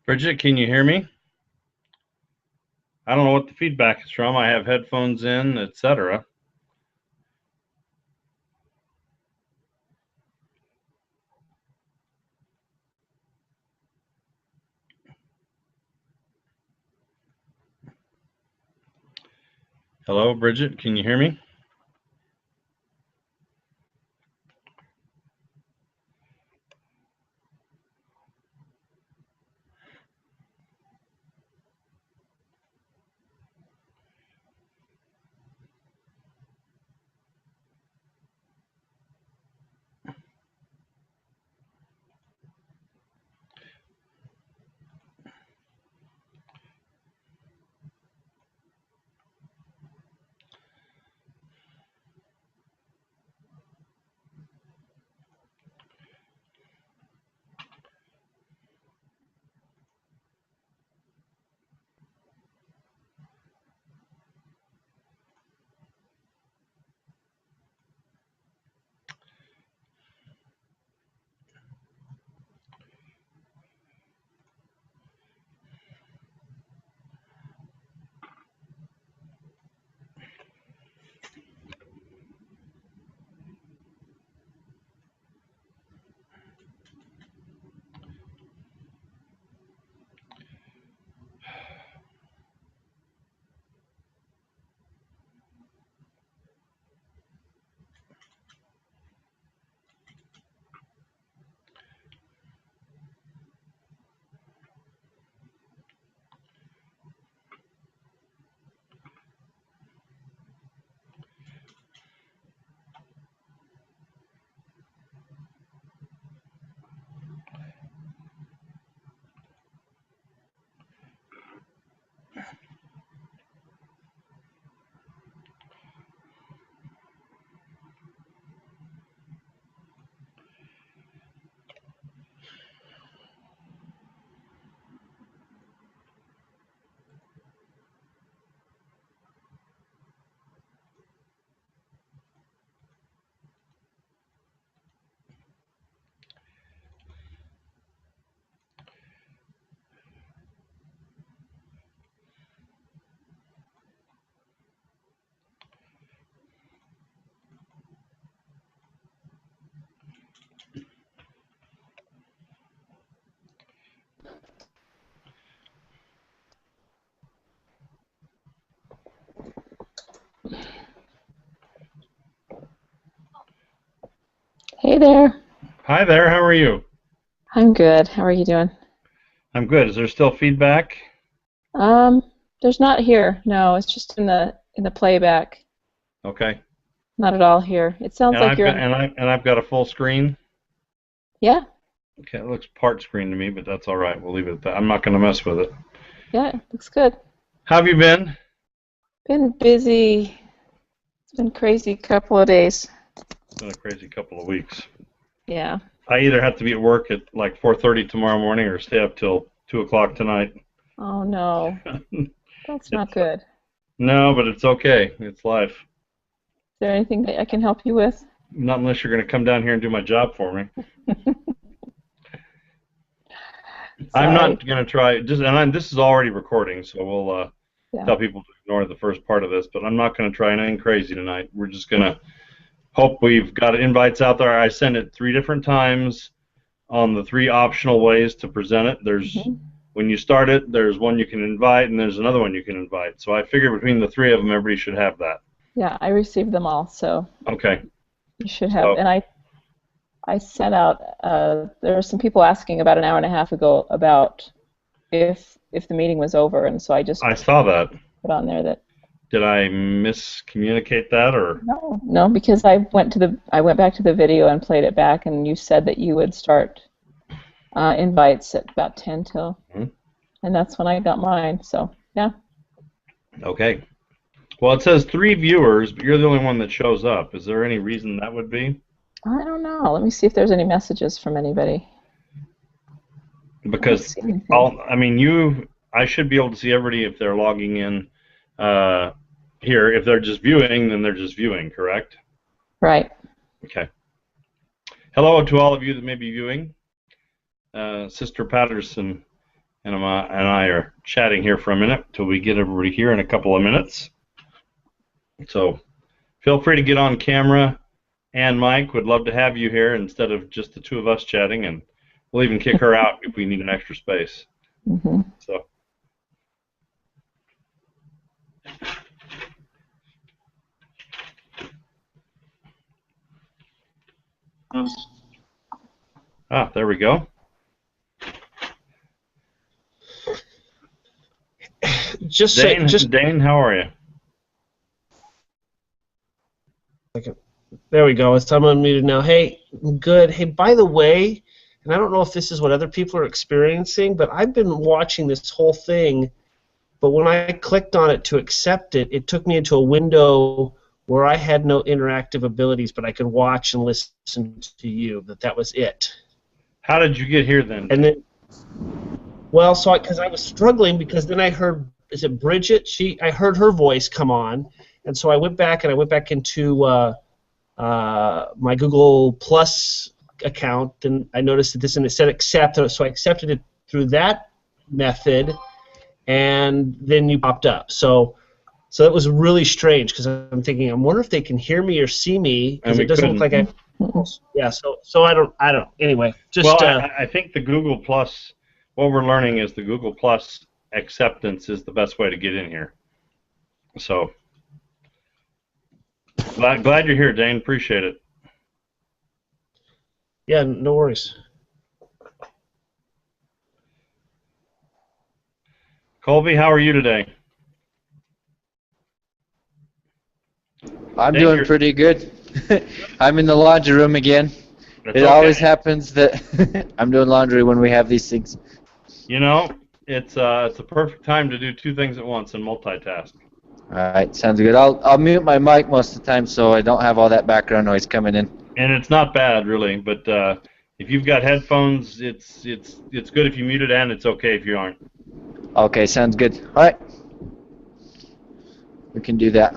Bridget, can you hear me? I don't know what the feedback is from. I have headphones in, etc. Hello, Bridget, can you hear me? Hey there. Hi there, how are you? I'm good. How are you doing? I'm good. Is there still feedback? Um, there's not here. No, it's just in the playback. Okay. Not at all here. It sounds And like I've you're got in. and I've got a full screen. Yeah, Okay, it looks part screen to me, but that's all right. We'll leave it at that. I'm not going to mess with it. yeah, it looks good. How have you been? Been busy. It's been crazy couple of days. It's been a crazy couple of weeks. Yeah. I either have to be at work at like 4:30 tomorrow morning or stay up till 2 o'clock tonight. Oh no, that's not It's good. Is no, but it's okay. It's life. there anything that I can help you with? Not unless you're going to come down here and do my job for me. I'm Sorry. not going to try just, this is already recording, so we'll Yeah. tell people to ignore the first part of this. But I'm not going to try anything crazy tonight. We're just going to hope we've got invites out there. I sent it 3 different times on the 3 optional ways to present it. There's hmm when you start it, there's one you can invite, and there's another one you can invite. So I figure between the three of them, everybody should have that. Yeah, I received them all, so Okay. you should have. So And I sent out. There were some people asking about an hour and a half ago about if the meeting was over, and so I I just saw that. put on there that Did I miscommunicate that or? no, no, because I went back to the video and played it back, and you said that you would start invites at about 10 till, Hmm? and that's when I got mine. So yeah, Okay. Well, it says 3 viewers, but you're the only one that shows up. Is there any reason that would be? I don't know. Let me see if there's any messages from anybody. I don't Because see anything. I should be able to see everybody if they're logging in uh, here. If they're just viewing, then they're just viewing, correct? Right. Okay. Hello to all of you that may be viewing. Sister Patterson and I are chatting here for a minute till we get everybody here in a couple of minutes. So feel free to get on camera. And Mike, would love to have you here instead of just the two of us chatting, and we'll even kick her out if we need an extra space. Mm-hmm. So. Ah, there we go. Dane, how are you? There we go. I'm unmuted now. Hey, good. Hey, by the way, and I don't know if this is what other people are experiencing, but I've been watching this whole thing, but when I clicked on it to accept it, it took me into a window where I had no interactive abilities, but I could watch and listen to you. That was it. How did you get here then? And then, well, so because I was struggling, because then I heard, is it Bridget? I heard her voice come on, and so I went back into my Google Plus account, and I noticed that it said accept, so I accepted it through that method, and then you popped up. So that was really strange, because I'm thinking, I wonder if they can hear me or see me, because it doesn't look like I. Yeah. So I don't. Anyway, just. Well, I think the Google Plus. What we're learning is the Google Plus acceptance is the best way to get in here. So. Glad you're here, Dane. Appreciate it. Yeah, no worries. Colby, how are you today? I'm doing pretty good. I'm in the laundry room again. It always happens that I'm doing laundry when we have these things. You know, it's a perfect time to do two things at once and multitask. All right, sounds good. I'll mute my mic most of the time so I don't have all that background noise coming in. And it's not bad, really, but if you've got headphones, it's good if you mute it, and it's okay if you aren't. Okay, sounds good. All right, we can do that.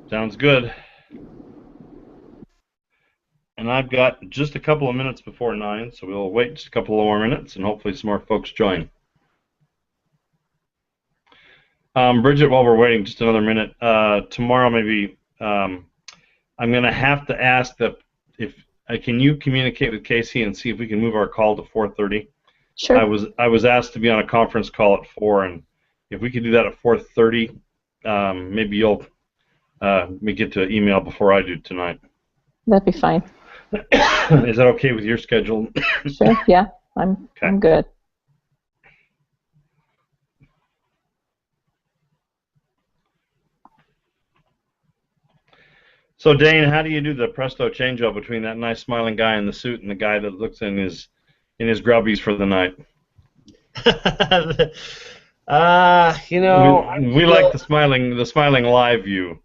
Sounds good. And I've got just a couple of minutes before 9, so we'll wait just a couple of more minutes, and hopefully some more folks join. Bridget, while we're waiting just another minute, tomorrow maybe I'm going to have to ask that if can you communicate with Casey and see if we can move our call to 4:30. Sure. I was asked to be on a conference call at 4, and if we could do that at 4:30, maybe you'll get to email before I do tonight. That'd be fine. Is that okay with your schedule? Sure. Yeah, I'm good. So Dane, how do you do the presto change-up between that nice smiling guy in the suit and the guy that looks in his grubbies for the night? You know, we like the smiling live view.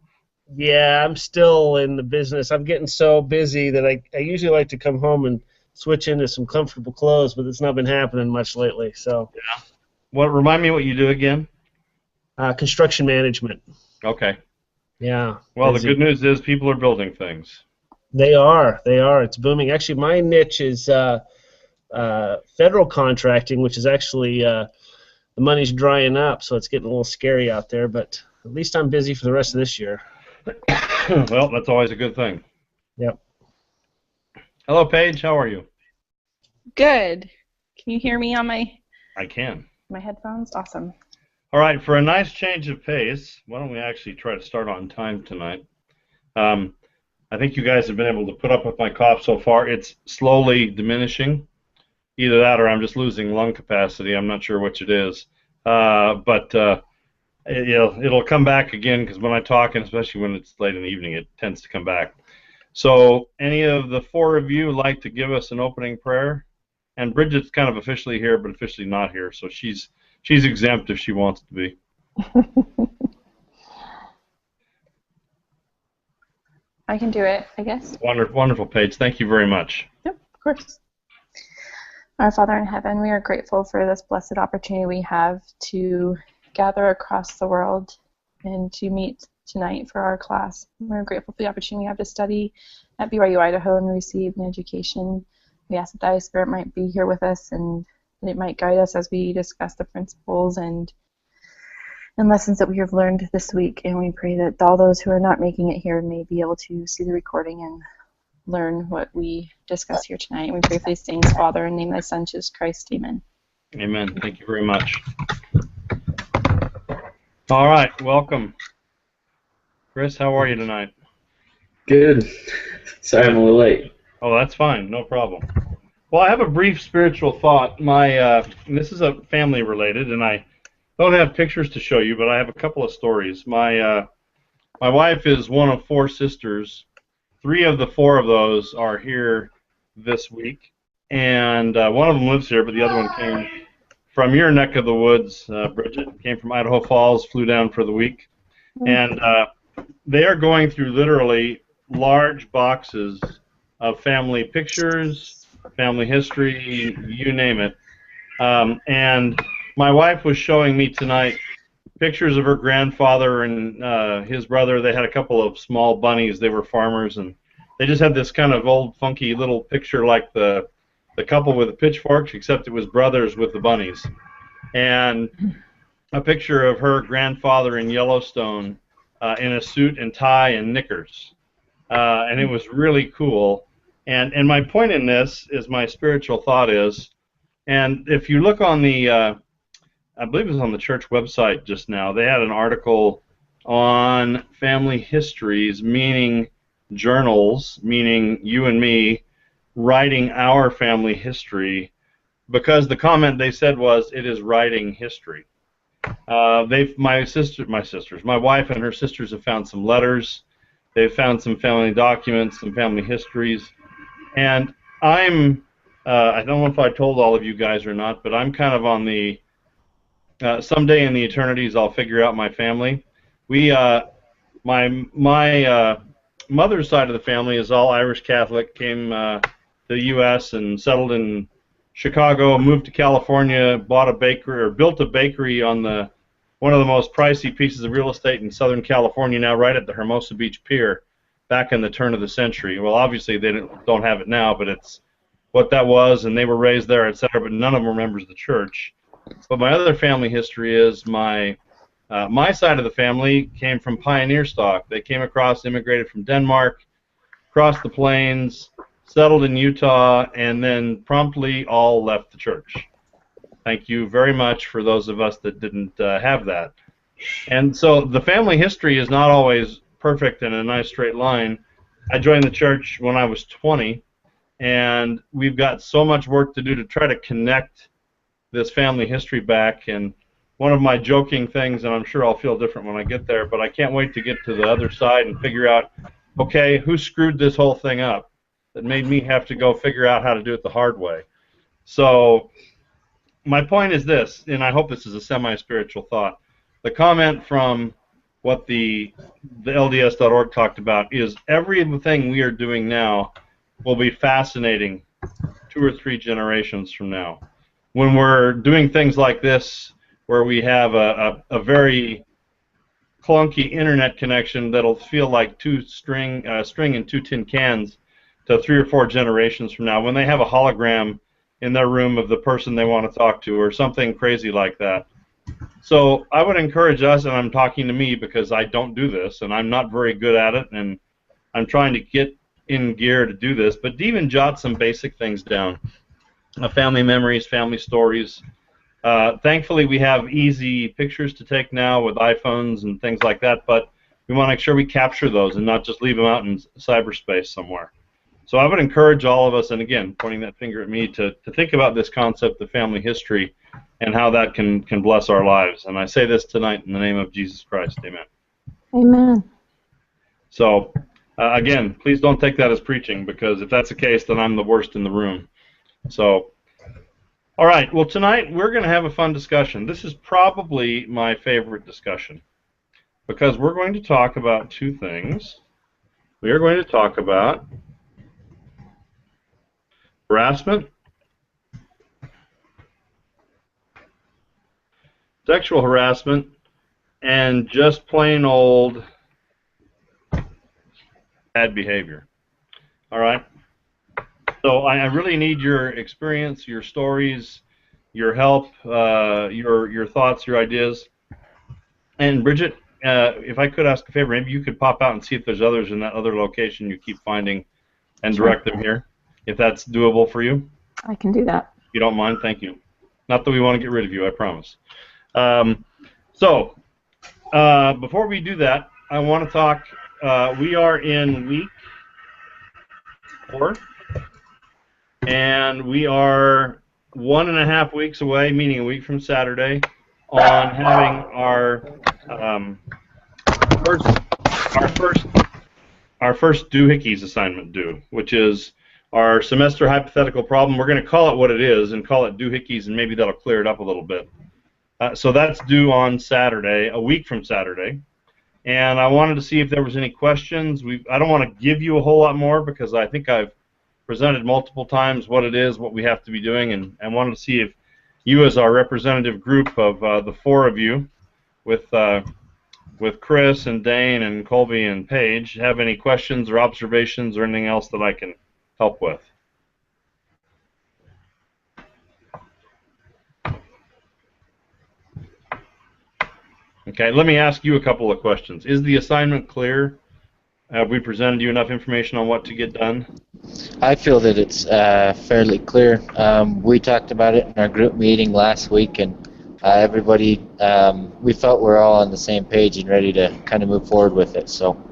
Yeah, I'm still in the business. I'm getting so busy that I usually like to come home and switch into some comfortable clothes, but it's not been happening much lately. So. Yeah. Remind me what you do again? Construction management. Okay. Yeah. Well, busy. The good news is people are building things. They are. It's booming. Actually, my niche is federal contracting, which is actually the money's drying up, so it's getting a little scary out there. But at least I'm busy for the rest of this year. Well, that's always a good thing. Yep. Hello, Paige. How are you? Good. Can you hear me on my? I can. My headphones? Awesome. All right, for a nice change of pace, why don't we actually try to start on time tonight? I think you guys have been able to put up with my cough so far. It's slowly diminishing. Either that or I'm just losing lung capacity. I'm not sure which it is. But it'll come back again because when I talk, and especially when it's late in the evening, it tends to come back. So any of the four of you like to give us an opening prayer? And Bridget's kind of officially here, but officially not here, so she's exempt if she wants to be. I can do it, I guess. Wonderful, Paige. Thank you very much. Yep, of course. Our Father in heaven, we are grateful for this blessed opportunity we have to gather across the world and to meet tonight for our class. We're grateful for the opportunity we have to study at BYU Idaho and receive an education. We ask that the Holy Spirit might be here with us and it might guide us as we discuss the principles and lessons that we have learned this week. And we pray that all those who are not making it here may be able to see the recording and learn what we discuss here tonight. And we pray for these things, Father, in the name of thy Son, Jesus Christ. Amen. Amen. Thank you very much. All right, welcome. Chris, how are you tonight? Good. Sorry I'm a little late. Oh, that's fine. No problem. Well, I have a brief spiritual thought. This is a family related, and I don't have pictures to show you, but I have a couple of stories. My wife is one of 4 sisters. 3 of the 4 of those are here this week, and one of them lives here, but the other one came from your neck of the woods, Bridget. Came from Idaho Falls, flew down for the week, and they are going through literally large boxes of family pictures, family history, you name it. And my wife was showing me tonight pictures of her grandfather and his brother. They had a couple of small bunnies. They were farmers, and they just had this kind of old, funky little picture like the couple with the pitchforks, except it was brothers with the bunnies. And a picture of her grandfather in Yellowstone in a suit and tie and knickers. And it was really cool. And my point in this is, my spiritual thought is, and if you look on the, I believe it was on the church website just now, they had an article on family histories, meaning journals, meaning you and me writing our family history, because the comment they said was, it is writing history. My wife and her sisters have found some letters. They've found some family documents, some family histories, and I don't know if I told all of you guys or not, but I'm kind of on the someday in the eternities I'll figure out my family. My mother's side of the family is all Irish Catholic. Came to the U.S. and settled in Chicago, moved to California, bought a bakery, or built a bakery on one of the most pricey pieces of real estate in Southern California, now right at the Hermosa Beach Pier, back in the turn of the century. Well, obviously they don't have it now, but it's what that was, and they were raised there, etc. But none of them remembers the church. But my other family history is my side of the family came from pioneer stock. They came across, immigrated from Denmark, crossed the plains, settled in Utah, and then promptly all left the church. Thank you very much for those of us that didn't have that. And so the family history is not always perfect in a nice straight line. I joined the church when I was 20, and we've got so much work to do to try to connect this family history back. And one of my joking things, and I'm sure I'll feel different when I get there, but I can't wait to get to the other side and figure out, okay, who screwed this whole thing up that made me have to go figure out how to do it the hard way. So my point is this, and I hope this is a semi-spiritual thought. The comment from what the LDS.org talked about is everything we are doing now will be fascinating 2 or 3 generations from now. When we're doing things like this, where we have a very clunky internet connection that'll feel like string and 2 tin cans to 3 or 4 generations from now, when they have a hologram in their room of the person they want to talk to, or something crazy like that. So I would encourage us, and I'm talking to me because I don't do this, and I'm not very good at it, and I'm trying to get in gear to do this, but to even jot some basic things down. Family memories, family stories. Thankfully, we have easy pictures to take now with iPhones and things like that, but we want to make sure we capture those and not just leave them out in cyberspace somewhere. So I would encourage all of us, and again, pointing that finger at me, to think about this concept of family history and how that can bless our lives. And I say this tonight in the name of Jesus Christ. Amen. Amen. So, again, please don't take that as preaching, because if that's the case, then I'm the worst in the room. So, all right, well, tonight we're going to have a fun discussion. This is probably my favorite discussion, because we're going to talk about 2 things. We are going to talk about harassment, sexual harassment, and just plain old bad behavior. All right? So I really need your experience, your stories, your help, your thoughts, your ideas. And Bridget, if I could ask a favor, maybe you could pop out and see if there's others in that other location you keep finding and direct them here, if that's doable for you. I can do that. If you don't mind, thank you. Not that we want to get rid of you, I promise. Before we do that, I want to talk, we are in week 4, and we are 1.5 weeks away, meaning a week from Saturday, on having our first doohickeys assignment due, which is our semester hypothetical problem. We're going to call it what it is and call it doohickeys, and maybe that'll clear it up a little bit. So that's due on Saturday, a week from Saturday. And I wanted to see if there was any questions. I don't want to give you a whole lot more because I think I've presented multiple times what it is, what we have to be doing, and I wanted to see if you, as our representative group of the 4 of you, with Chris and Dane and Colby and Paige, have any questions or observations or anything else that I can help with. Okay, let me ask you a couple of questions. Is the assignment clear? Have we presented you enough information on what to get done? I feel that it's fairly clear. We talked about it in our group meeting last week, and everybody, we felt we're all on the same page and ready to kind of move forward with it. So.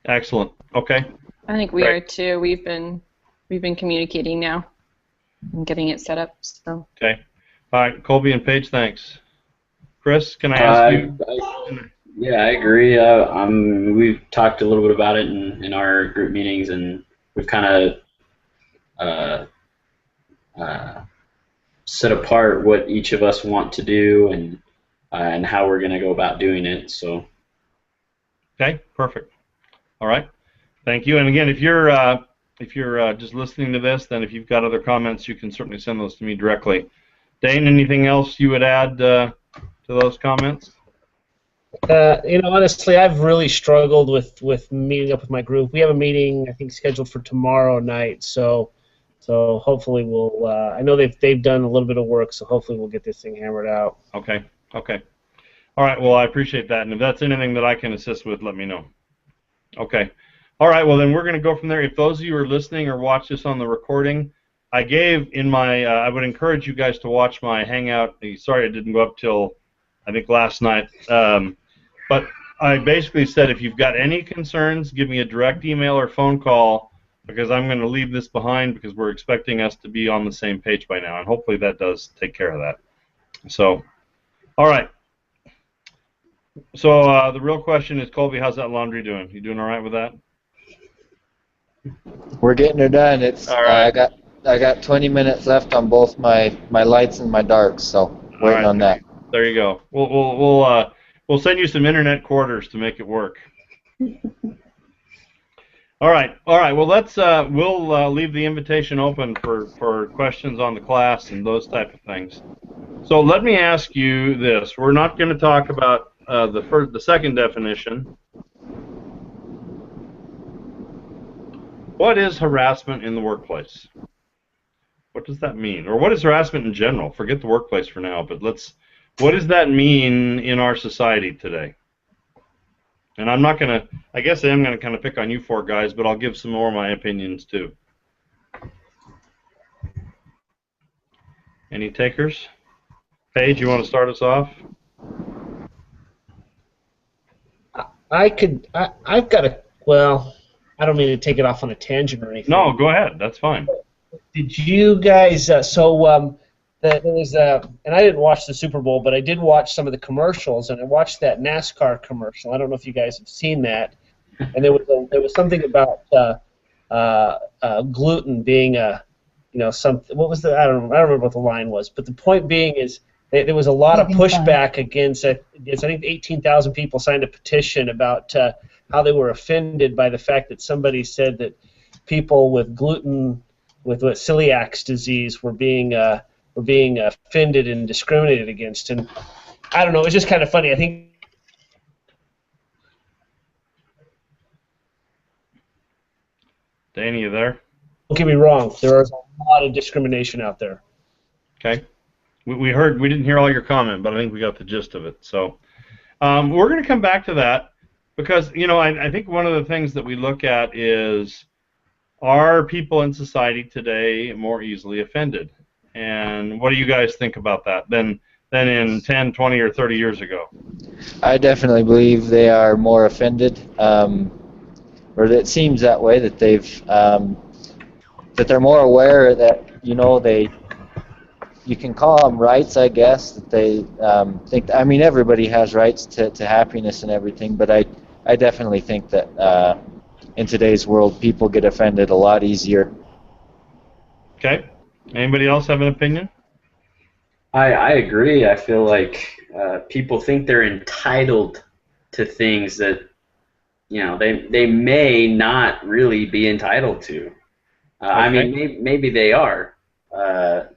Excellent. Okay. I think we are too. We've been communicating now and getting it set up. So. Okay. All right, Colby and Paige, thanks. Chris, can I ask you? Yeah, I agree. We've talked a little bit about it in our group meetings, and we've kind of set apart what each of us want to do and how we're going to go about doing it. So. Okay, perfect. All right, thank you. And again, if you're just listening to this, then if you've got other comments, you can certainly send those to me directly. Dane, anything else you would add to those comments? Honestly, I've really struggled with meeting up with my group. We have a meeting, I think, scheduled for tomorrow night. So hopefully we'll. I know they've done a little bit of work, so hopefully we'll get this thing hammered out. Okay. Okay. All right. Well, I appreciate that, and if that's anything that I can assist with, let me know. Okay. All right. Well, then we're going to go from there. If those of you are listening or watch this on the recording, I gave in my. I would encourage you guys to watch my Hangout. Sorry, it didn't go up till I think last night. But I basically said if you've got any concerns, give me a direct email or phone call because I'm going to leave this behind because we're expecting us to be on the same page by now, and hopefully that does take care of that. So, all right. So the real question is, Colby, how's that laundry doing? You doing all right with that? We're getting her done. It's all right. I got 20 minutes left on both my lights and my darks, so waiting on that. There you go. We'll send you some internet quarters to make it work. All right. Well, we'll leave the invitation open for questions on the class and those type of things. So let me ask you this: we're not going to talk about the second definition. What is harassment in the workplace? What does that mean? Or what is harassment in general? Forget the workplace for now, but what does that mean in our society today? And I'm not going to, I guess I am going to kind of pick on you 4 guys, but I'll give some more of my opinions too. Any takers? Paige, you want to start us off? I've got a, well, I don't mean to take it off on a tangent or anything. No, go ahead. That's fine. Did you guys, there was, and I didn't watch the Super Bowl, but I did watch some of the commercials, and I watched that NASCAR commercial. I don't know if you guys have seen that. And there was something about gluten being something. What was the? I don't remember what the line was. But the point being is there was a lot of pushback against I think 18,000 people signed a petition about how they were offended by the fact that somebody said that people with gluten, with celiac disease, were being offended and discriminated against. And I don't know, it was just kind of funny. I think. Danny, you there? Don't get me wrong, there is a lot of discrimination out there. Okay. We heard, we didn't hear all your comment, but I think we got the gist of it. So we're going to come back to that because, you know, I think one of the things that we look at is, are people in society today more easily offended? And what do you guys think about that than in 10, 20, or 30 years ago? I definitely believe they are more offended, or it seems that way, that that they're more aware that, you know, you can call them rights, I guess, that they think. I mean, everybody has rights to happiness and everything, but I definitely think that in today's world, people get offended a lot easier. Okay. Anybody else have an opinion? I agree. I feel like people think they're entitled to things that, you know, they may not really be entitled to. I mean, maybe they are.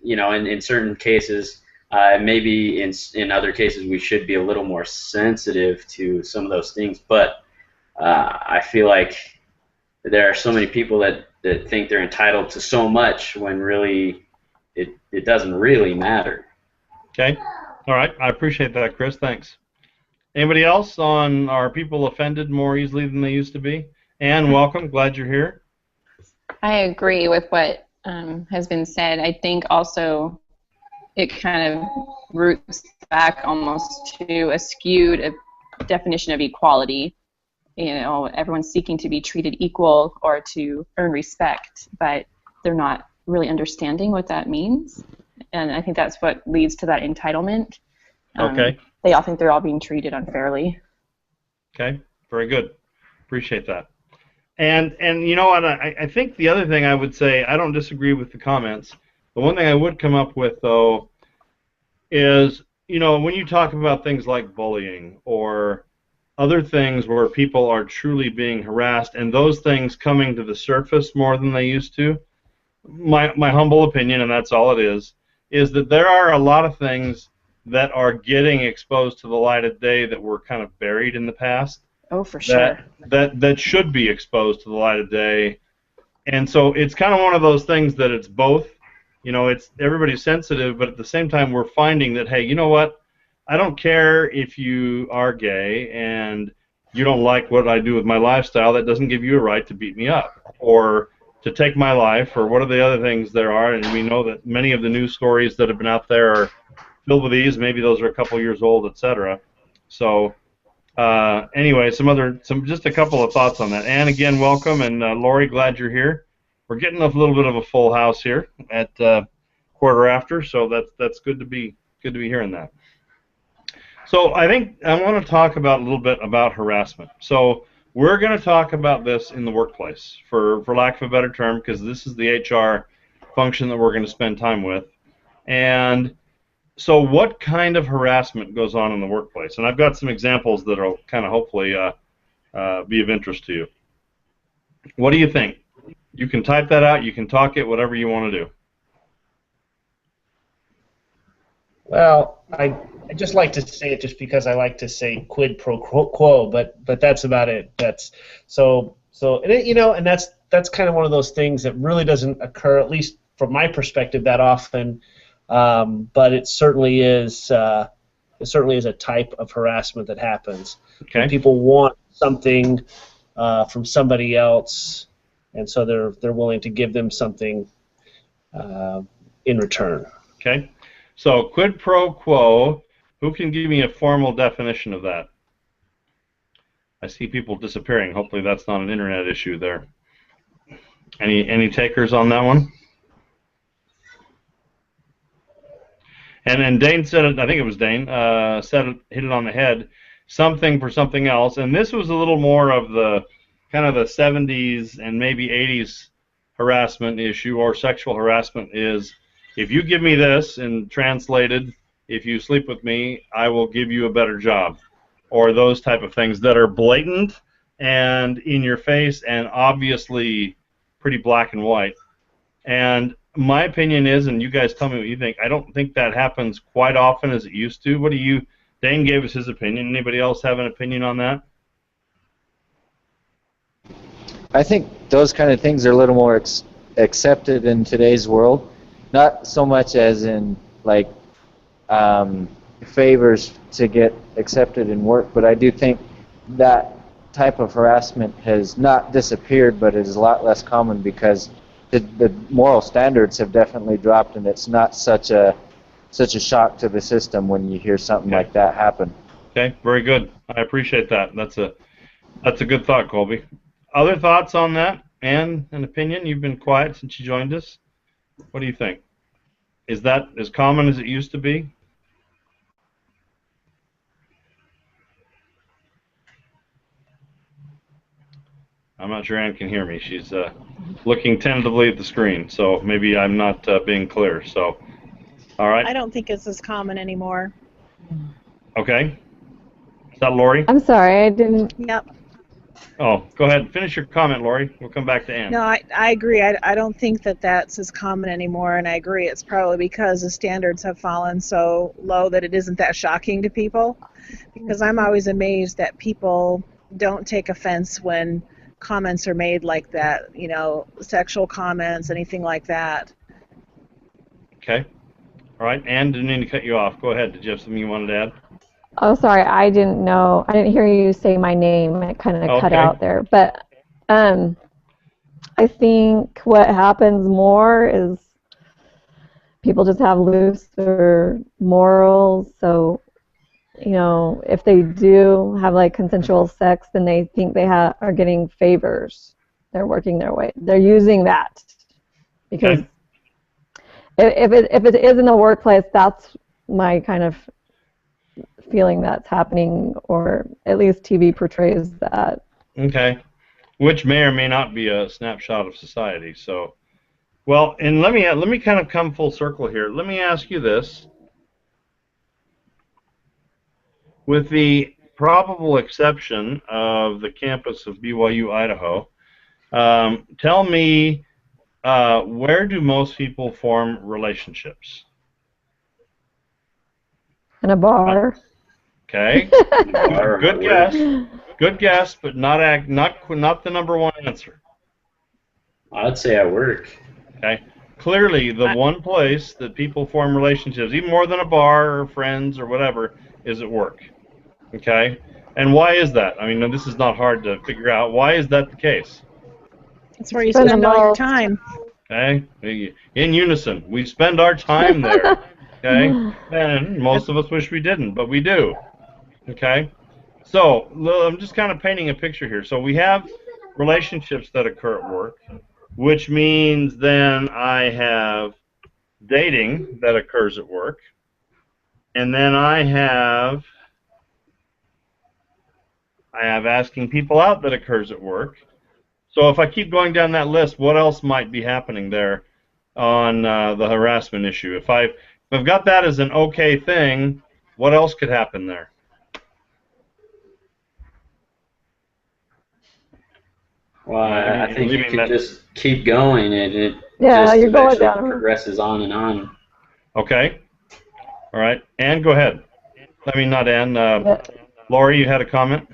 You know, in certain cases, maybe in other cases we should be a little more sensitive to some of those things. But I feel like there are so many people that think they're entitled to so much when really it doesn't really matter. Okay. All right. I appreciate that, Chris. Thanks. Anybody else on, are people offended more easily than they used to be? Anne, welcome. Glad you're here. I agree with what has been said. I think also it kind of roots back almost to a skewed definition of equality. You know, everyone's seeking to be treated equal or to earn respect, but they're not really understanding what that means. And I think that's what leads to that entitlement. Okay. They all think they're all being treated unfairly. Okay. Very good. Appreciate that. And you know what, I think the other thing I would say, I don't disagree with the comments. The one thing I would come up with, though, is, you know, when you talk about things like bullying or other things where people are truly being harassed and those things coming to the surface more than they used to, my humble opinion, and that's all it is that there are a lot of things that are getting exposed to the light of day that were kind of buried in the past. Oh, for sure. That should be exposed to the light of day. And so it's kind of one of those things that it's both. You know, it's everybody's sensitive, but at the same time we're finding that, hey, you know what? I don't care if you are gay and you don't like what I do with my lifestyle. That doesn't give you a right to beat me up or to take my life, or what are the other things there are. And we know that many of the news stories that have been out there are filled with these. Maybe those are a couple years old, etc. So anyway, just a couple of thoughts on that. And again, welcome, and Lori, glad you're here. We're getting a little bit of a full house here at quarter after, so that's good to be hearing that. So I think I want to talk about a little bit about harassment. So we're going to talk about this in the workplace, for lack of a better term, because this is the HR function that we're going to spend time with. And so what kind of harassment goes on in the workplace? And I've got some examples that will kind of hopefully be of interest to you. What do you think? You can type that out, you can talk it, whatever you want to do. Well, I just like to say it just because I like to say quid pro quo, but that's about it. That's so and it, you know, and that's kind of one of those things that really doesn't occur, at least from my perspective, that often. But it certainly is a type of harassment that happens. Okay. When people want something from somebody else, and so they're willing to give them something in return. Okay. So quid pro quo. Who can give me a formal definition of that? I see people disappearing. Hopefully that's not an internet issue there. Any takers on that one? And then Dane said it, I think it was Dane, hit it on the head, something for something else. And this was a little more of the kind of the 70s and maybe 80s harassment issue, or sexual harassment is, if you give me this, and translated, if you sleep with me, I will give you a better job. Or those type of things that are blatant and in your face and obviously pretty black and white. And my opinion is, and you guys tell me what you think, I don't think that happens quite often as it used to. What do you, Dane gave us his opinion. Anybody else have an opinion on that? I think those kind of things are a little more accepted in today's world. Not so much as in, like, favors to get accepted in work, but I do think that type of harassment has not disappeared, but it is a lot less common because the moral standards have definitely dropped, and it's not such a shock to the system when you hear something like that happen. Okay, very good. I appreciate that. That's a good thought, Colby. Other thoughts on that? Anne, an opinion? You've been quiet since you joined us. What do you think? Is that as common as it used to be? I'm not sure Anne can hear me. She's looking tentatively at the screen, so maybe I'm not being clear. So, all right. I don't think it's as common anymore. Okay. Is that Lori? I'm sorry, I didn't. Yep. Oh, go ahead. Finish your comment, Lori. We'll come back to Anne. No, I agree. I don't think that that's as common anymore, and I agree. It's probably because the standards have fallen so low that it isn't that shocking to people. Because I'm always amazed that people don't take offense when comments are made like that, you know, sexual comments, anything like that. Okay. All right. Anne, didn't mean to cut you off. Go ahead. Did you have something you wanted to add? Oh, sorry, I didn't know. I didn't hear you say my name. It kind of cut out there. But I think what happens more is people just have looser morals. So, you know, if they do have like consensual sex, then they think they are getting favors. They're working their way. They're using that because if it is in the workplace, that's my kind of feeling that's happening, or at least TV portrays that. Okay. Which may or may not be a snapshot of society. So, well, and let me kind of come full circle here. Let me ask you this. With the probable exception of the campus of BYU, Idaho, tell me, where do most people form relationships? In a bar. Okay. Good guess. Good guess, but not the number one answer. I'd say at work. Okay. Clearly, the one place that people form relationships, even more than a bar or friends or whatever, is at work. Okay? And why is that? I mean, this is not hard to figure out. Why is that the case? That's where you spend all your time. Okay? In unison. We spend our time there. Okay? And most of us wish we didn't, but we do. Okay? So, I'm just kind of painting a picture here. So we have relationships that occur at work, which means then I have dating that occurs at work, and then I have asking people out that occurs at work. So if I keep going down that list, what else might be happening there on the harassment issue? If I've got that as an okay thing, what else could happen there? Well, I think you can just keep going, and it you're going down. Progresses on and on. Okay. All right. Anne, go ahead. I mean, not Anne. Lori, you had a comment?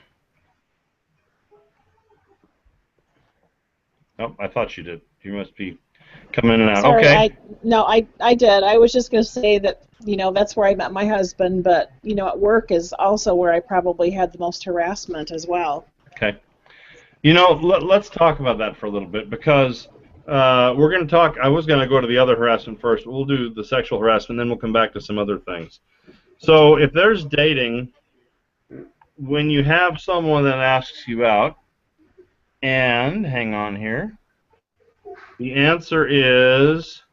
Oh, I thought you did. You must be coming in and out. Sorry, okay. I did. I was just going to say that, you know, that's where I met my husband, but, you know, at work is also where I probably had the most harassment as well. Okay. You know, let's talk about that for a little bit, because we're going to talk. I was going to go to the other harassment first, but we'll do the sexual harassment, then we'll come back to some other things. So if there's dating, when you have someone that asks you out, and hang on here, the answer is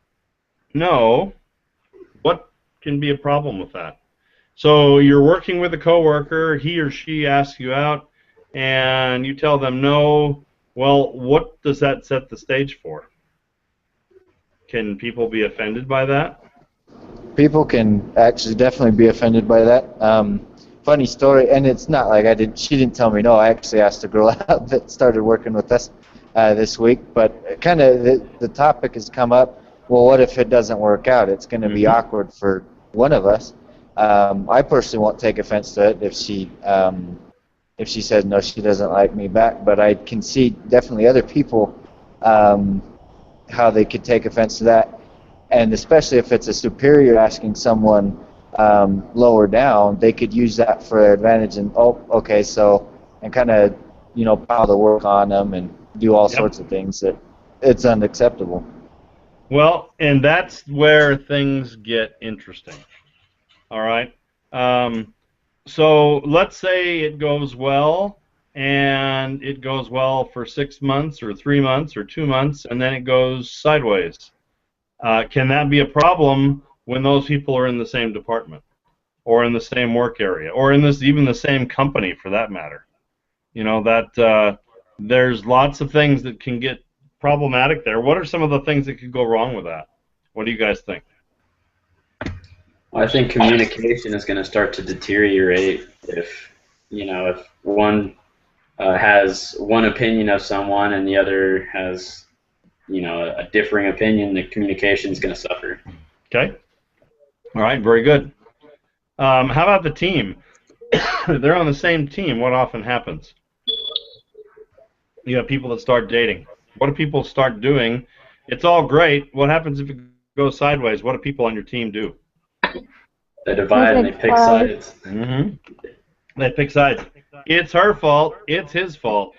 no. What can be a problem with that? So you're working with a coworker, he or she asks you out, and you tell them no. Well, what does that set the stage for? Can people be offended by that? People can actually definitely be offended by that. Funny story, and it's not like she didn't tell me no. I actually asked a girl out that started working with us this week, but kind of the topic has come up. Well, what if it doesn't work out? It's going to be awkward for one of us. I personally won't take offense to it if she says no, she doesn't like me back, but I can see definitely other people how they could take offense to that, and especially if it's a superior asking someone lower down, they could use that for their advantage and, and kind of, pile the work on them and do all sorts of things that it's unacceptable. Well, and that's where things get interesting. All right. So let's say it goes well, and it goes well for 6 months or 3 months or 2 months, and then it goes sideways. Can that be a problem when those people are in the same department, or in the same work area, or in even the same company for that matter? There's lots of things that can get problematic there. What are some of the things that could go wrong with that? What do you guys think? Well, I think communication is going to start to deteriorate if one has one opinion of someone and the other has, a differing opinion. The communication is going to suffer. Okay. All right. Very good. How about the team? They're on the same team. What often happens? You have people that start dating. What do people start doing? It's all great. What happens if it goes sideways? What do people on your team do? They divide and they pick sides. Mm-hmm. They pick sides. It's her fault. It's his fault.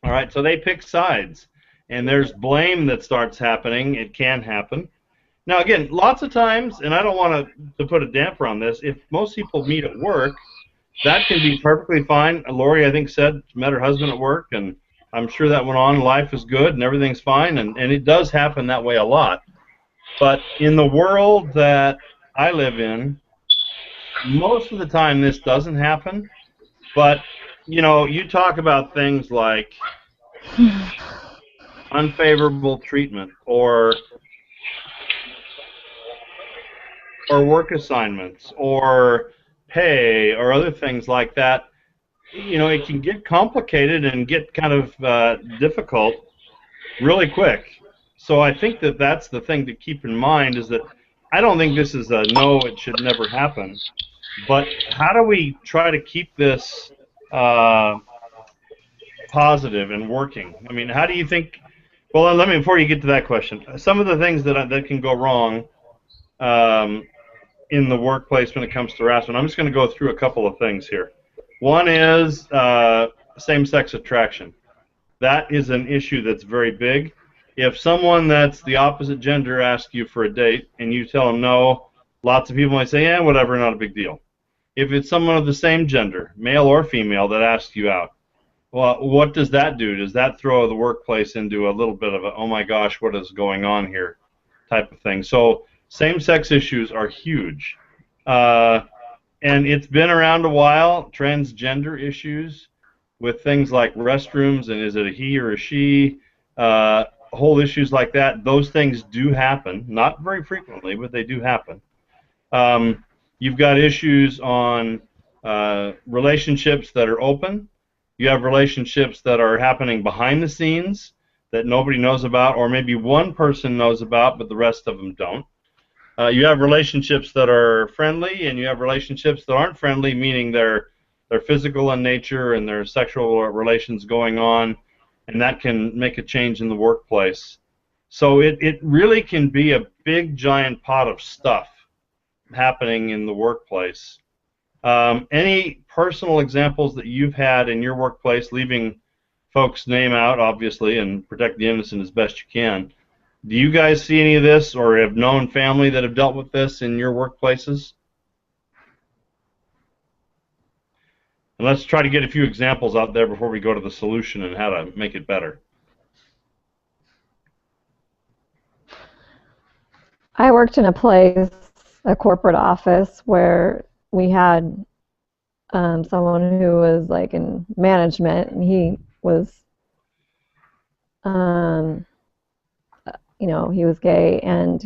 All right, so they pick sides. And there's blame that starts happening. It can happen. Now, again, lots of times, and I don't want to put a damper on this, if most people meet at work, that can be perfectly fine. Lori, I think, said she met her husband at work, and I'm sure that went on. Life is good, and everything's fine, and it does happen that way a lot. But in the world that I live in, most of the time this doesn't happen. But, you talk about things like unfavorable treatment or work assignments or pay or other things like that. It can get complicated and get kind of difficult really quick. So I think that that's the thing to keep in mind, is that I don't think this is a no, it should never happen. But how do we try to keep this positive and working? I mean, how do you think? Well, let me, before you get to that question, some of the things that can go wrong in the workplace when it comes to harassment. I'm just going to go through a couple of things here. One is same-sex attraction. That is an issue that's very big. If someone that's the opposite gender asks you for a date and you tell them no, lots of people might say, yeah, whatever, not a big deal. If it's someone of the same gender, male or female, that asks you out, well, what does that do? Does that throw the workplace into a little bit of a, oh my gosh, what is going on here type of thing? So same-sex issues are huge. And it's been around a while, transgender issues with things like restrooms and is it a he or a she, whole issues like that. Those things do happen, not very frequently, but they do happen. You've got issues on relationships that are open. You have relationships that are happening behind the scenes that nobody knows about, or maybe one person knows about, but the rest of them don't. You have relationships that are friendly, and you have relationships that aren't friendly, meaning they're physical in nature and there's sexual relations going on, and that can make a change in the workplace. So it really can be a big, giant pot of stuff happening in the workplace. Any personal examples that you've had in your workplace, leaving folks' name out, obviously, and protect the innocent as best you can? Do you guys see any of this, or have known family that have dealt with this in your workplaces? And let's try to get a few examples out there before we go to the solution and how to make it better. I worked in a place, a corporate office, where we had someone who was like in management, and he was he was gay, and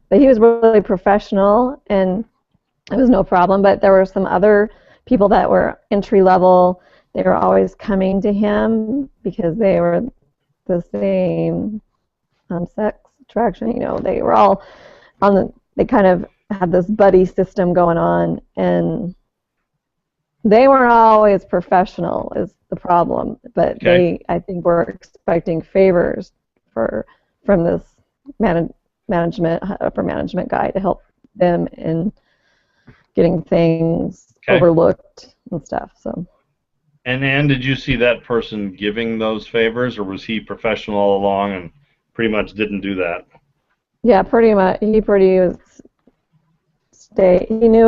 but he was really professional, and it was no problem. But there were some other people that were entry level. They were always coming to him because they were the same sex attraction. They were all they kind of had this buddy system going on, and they weren't always professional is the problem. But okay. I think, were expecting favors from this management guy to help them in getting things Okay. overlooked and stuff. So. And did you see that person giving those favors, or was he professional all along and pretty much didn't do that? Yeah, pretty much. He knew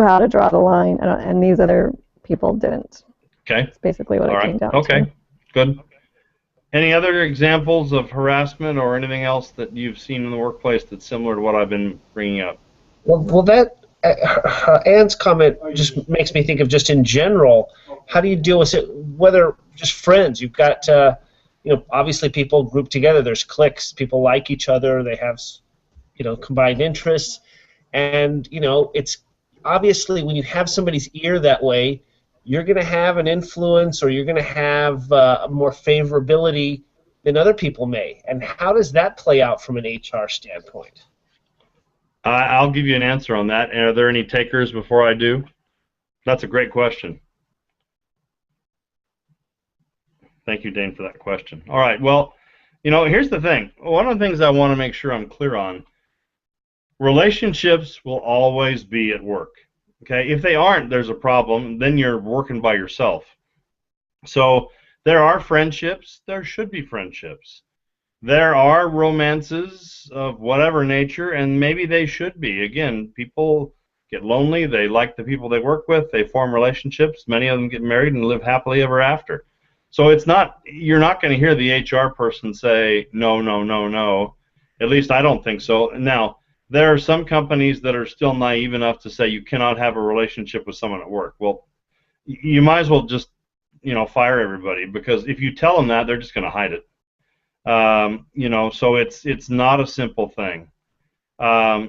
how to draw the line, and these other people didn't. Okay. That's basically what All it right. came down Okay. to. Good. Any other examples of harassment or anything else that you've seen in the workplace that's similar to what I've been bringing up? Well, that Ann's comment just makes me think of just in general, how do you deal with it? Whether just friends, you've got obviously people group together. There's cliques. People like each other. They have combined interests, and it's obviously when you have somebody's ear that way, you're going to have an influence, or you're going to have more favorability than other people may. And how does that play out from an HR standpoint? I'll give you an answer on that. And are there any takers before I do? That's a great question. Thank you, Dane, for that question. All right, well, here's the thing. One of the things I want to make sure I'm clear on, relationships will always be at work. Okay, if they aren't, there's a problem. Then you're working by yourself. So there are friendships. There should be friendships. There are romances of whatever nature, and maybe they should be. Again, people get lonely. They like the people they work with. They form relationships. Many of them get married and live happily ever after. So you're not going to hear the HR person say, no, no, no, no. At least I don't think so. Now, there are some companies that are still naive enough to say you cannot have a relationship with someone at work. Well, you might as well just, fire everybody, because if you tell them that, they're just going to hide it. So it's not a simple thing. I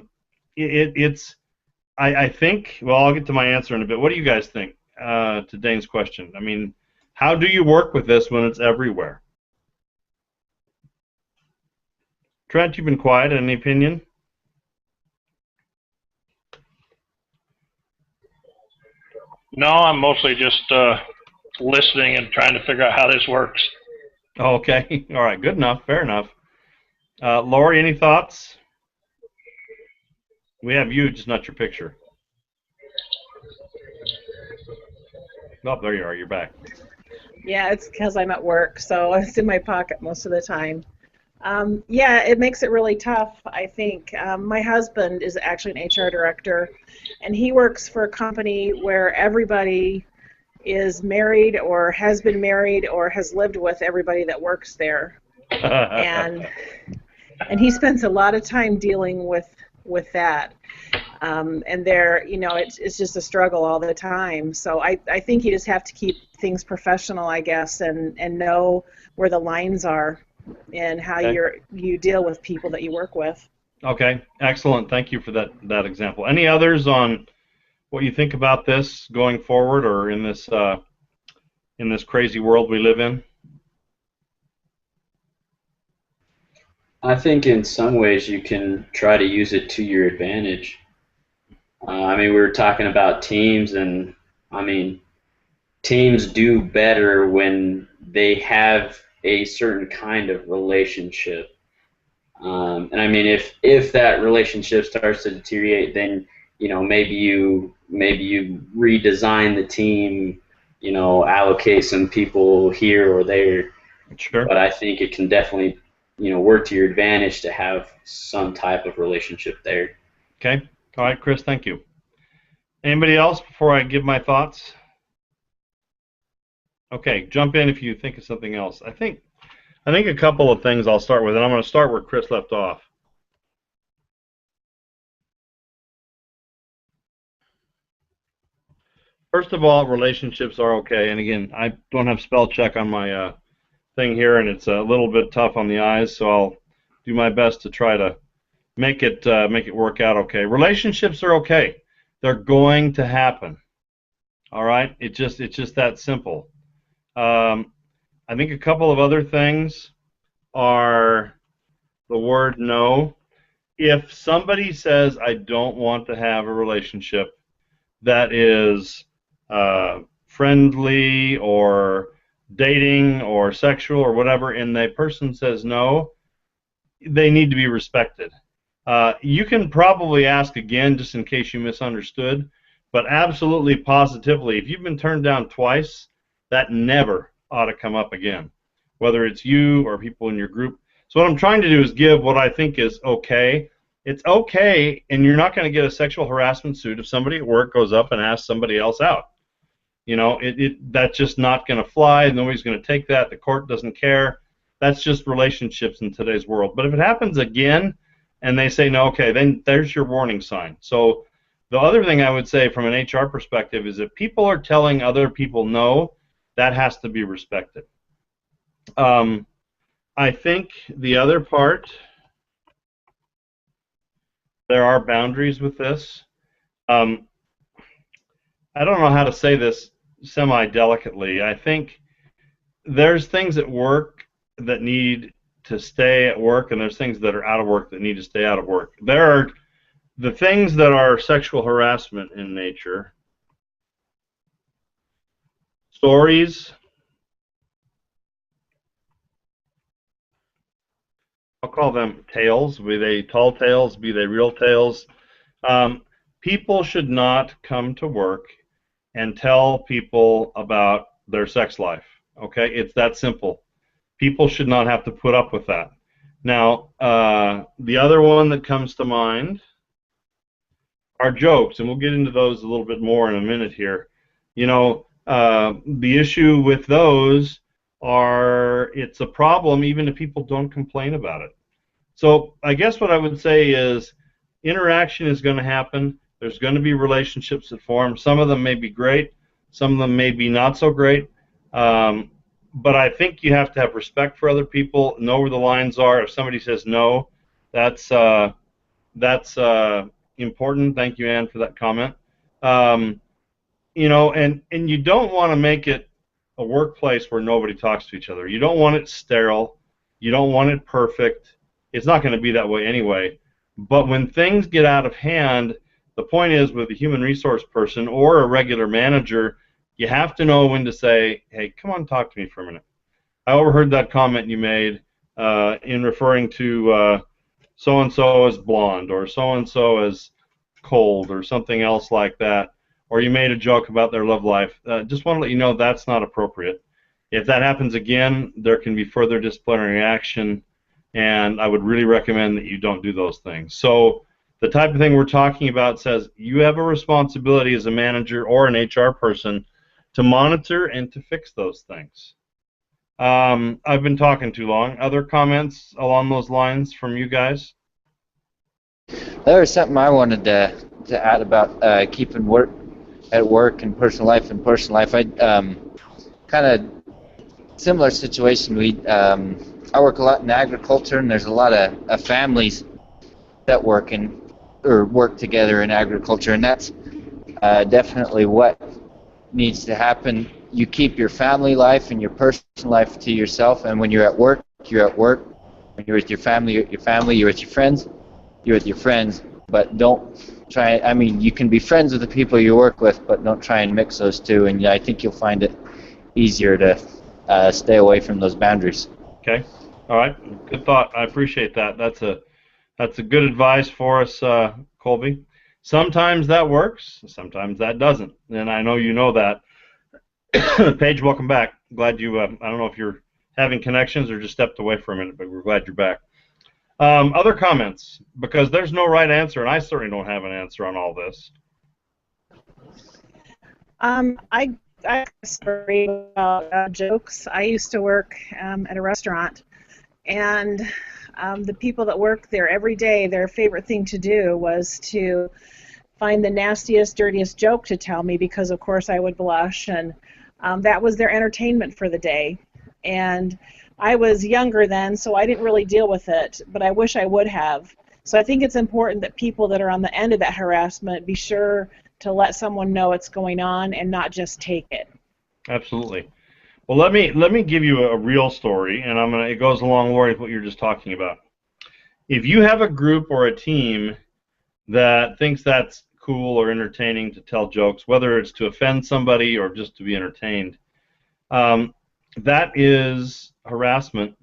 think, well, I'll get to my answer in a bit. What do you guys think to Dane's question? I mean, how do you work with this when it's everywhere? Trent, you've been quiet. Any opinion? No, I'm mostly just listening and trying to figure out how this works. Okay. All right. Good enough. Fair enough. Lori, any thoughts? We have you, just not your picture. Oh, there you are. You're back. Yeah, it's because I'm at work, so it's in my pocket most of the time. Yeah, it makes it really tough, I think. My husband is actually an HR director, and he works for a company where everybody is married or has been married or has lived with everybody that works there. and he spends a lot of time dealing with that. And there, it's just a struggle all the time. So I think you just have to keep things professional, I guess, and know where the lines are and how you deal with people that you work with. Okay, excellent. Thank you for that example. Any others on what you think about this going forward, or in this crazy world we live in? I think in some ways you can try to use it to your advantage. We were talking about teams, and teams do better when they have a certain kind of relationship. If that relationship starts to deteriorate, then maybe you redesign the team, allocate some people here or there. Sure. But I think it can definitely work to your advantage to have some type of relationship there. Okay. All right, Chris, thank you. Anybody else before I give my thoughts? Okay, jump in if you think of something else. I think a couple of things I'll start with, and I'm going to start where Chris left off. First of all, relationships are okay, and again, I don't have spell check on my thing here, and it's a little bit tough on the eyes, so I'll do my best to try to make it work out okay. Relationships are okay. They're going to happen. All right? It's just that simple. I think a couple of other things are the word no. If somebody says, I don't want to have a relationship that is friendly or dating or sexual or whatever, and the person says no, they need to be respected. You can probably ask again just in case you misunderstood, But absolutely, positively, if you've been turned down twice, that never ought to come up again, whether it's you or people in your group. So what I'm trying to do is give what I think is okay. It's okay, and you're not going to get a sexual harassment suit if somebody at work goes up and asks somebody else out. You know, that's just not going to fly. Nobody's going to take that. The court doesn't care. That's just relationships in today's world. But if it happens again and they say no, okay, then there's your warning sign. So the other thing I would say from an HR perspective is if people are telling other people no, that has to be respected. I think the other part, there are boundaries with this. I don't know how to say this semi-delicately. I think there's things at work that need to stay at work, and there's things that are out of work that need to stay out of work. There are the things that are sexual harassment in nature. Stories. I'll call them tales, be they tall tales, be they real tales. People should not come to work and tell people about their sex life. Okay, it's that simple. People should not have to put up with that. Now, the other one that comes to mind are jokes, and we'll get into those a little bit more in a minute here. You know, the issue with those are it's a problem even if people don't complain about it. So I guess what I would say is interaction is going to happen. There's going to be relationships that form. Some of them may be great. Some of them may be not so great. But I think you have to have respect for other people, know where the lines are. If somebody says no, that's important. Thank you, Ann, for that comment. You know, and you don't want to make it a workplace where nobody talks to each other. You don't want it sterile. You don't want it perfect. It's not going to be that way anyway. But when things get out of hand, the point is with a human resource person or a regular manager, you have to know when to say, hey, come on, talk to me for a minute. I overheard that comment you made in referring to so-and-so as blonde or so-and-so as cold or something else like that, or you made a joke about their love life. Just want to let you know that's not appropriate. If that happens again, there can be further disciplinary action, and I would really recommend that you don't do those things. So the type of thing we're talking about says you have a responsibility as a manager or an HR person to monitor and to fix those things. I've been talking too long. Other comments along those lines from you guys? There was something I wanted to add about keeping work at work and personal life and personal life. I kind of similar situation. I work a lot in agriculture, and there's a lot of families that work together in agriculture, and that's definitely what needs to happen. You keep your family life and your personal life to yourself, and when you're at work, you're at work. When you're with your family, you're with your family. You're with your friends, you're with your friends. But don't try. I mean, you can be friends with the people you work with, but don't try and mix those two. And I think you'll find it easier to stay away from those boundaries. Okay. All right. Good thought. I appreciate that. That's a good advice for us, Colby. Sometimes that works. Sometimes that doesn't. And I know you know that. Paige, welcome back. Glad you. I don't know if you're having connections or just stepped away for a minute, but we're glad you're back. Other comments, because there's no right answer, and I certainly don't have an answer on all this. I story about jokes. I used to work at a restaurant, and the people that work there every day, their favorite thing to do was to find the nastiest, dirtiest joke to tell me because, of course, I would blush, and that was their entertainment for the day. And I was younger then, so I didn't really deal with it, but I wish I would have. So I think it's important that people that are on the end of that harassment be sure to let someone know what's going on and not just take it. Absolutely. Well, let me give you a real story, and it goes along with what you're just talking about. If you have a group or a team that thinks that's cool or entertaining to tell jokes, whether it's to offend somebody or just to be entertained, that is harassment.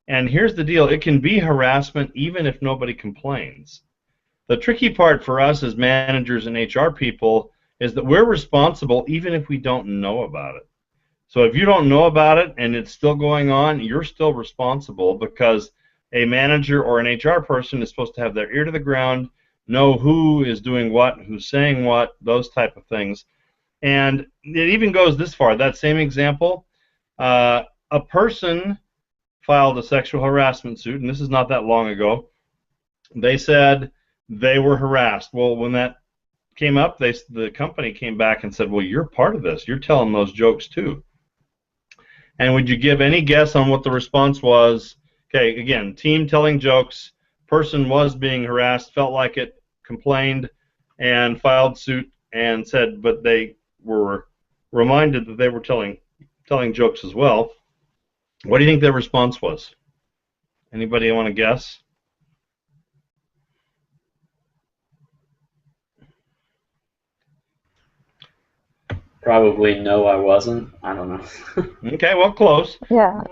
And here's the deal, it can be harassment even if nobody complains. The tricky part for us as managers and HR people is that we're responsible even if we don't know about it. So if you don't know about it and it's still going on, you're still responsible, because a manager or an HR person is supposed to have their ear to the ground, know who is doing what, who's saying what, those type of things. And it even goes this far. That same example, a person filed a sexual harassment suit, and this is not that long ago. They said they were harassed. Well, when that came up, the company came back and said, well, you're part of this. You're telling those jokes too. And would you give any guess on what the response was? Okay, again, team telling jokes, person was being harassed, felt like it, complained, and filed suit, and said, but they were reminded that they were telling jokes as well. What do you think their response was? Anybody want to guess? Probably no, I wasn't. I don't know. Okay, well, close. Yeah.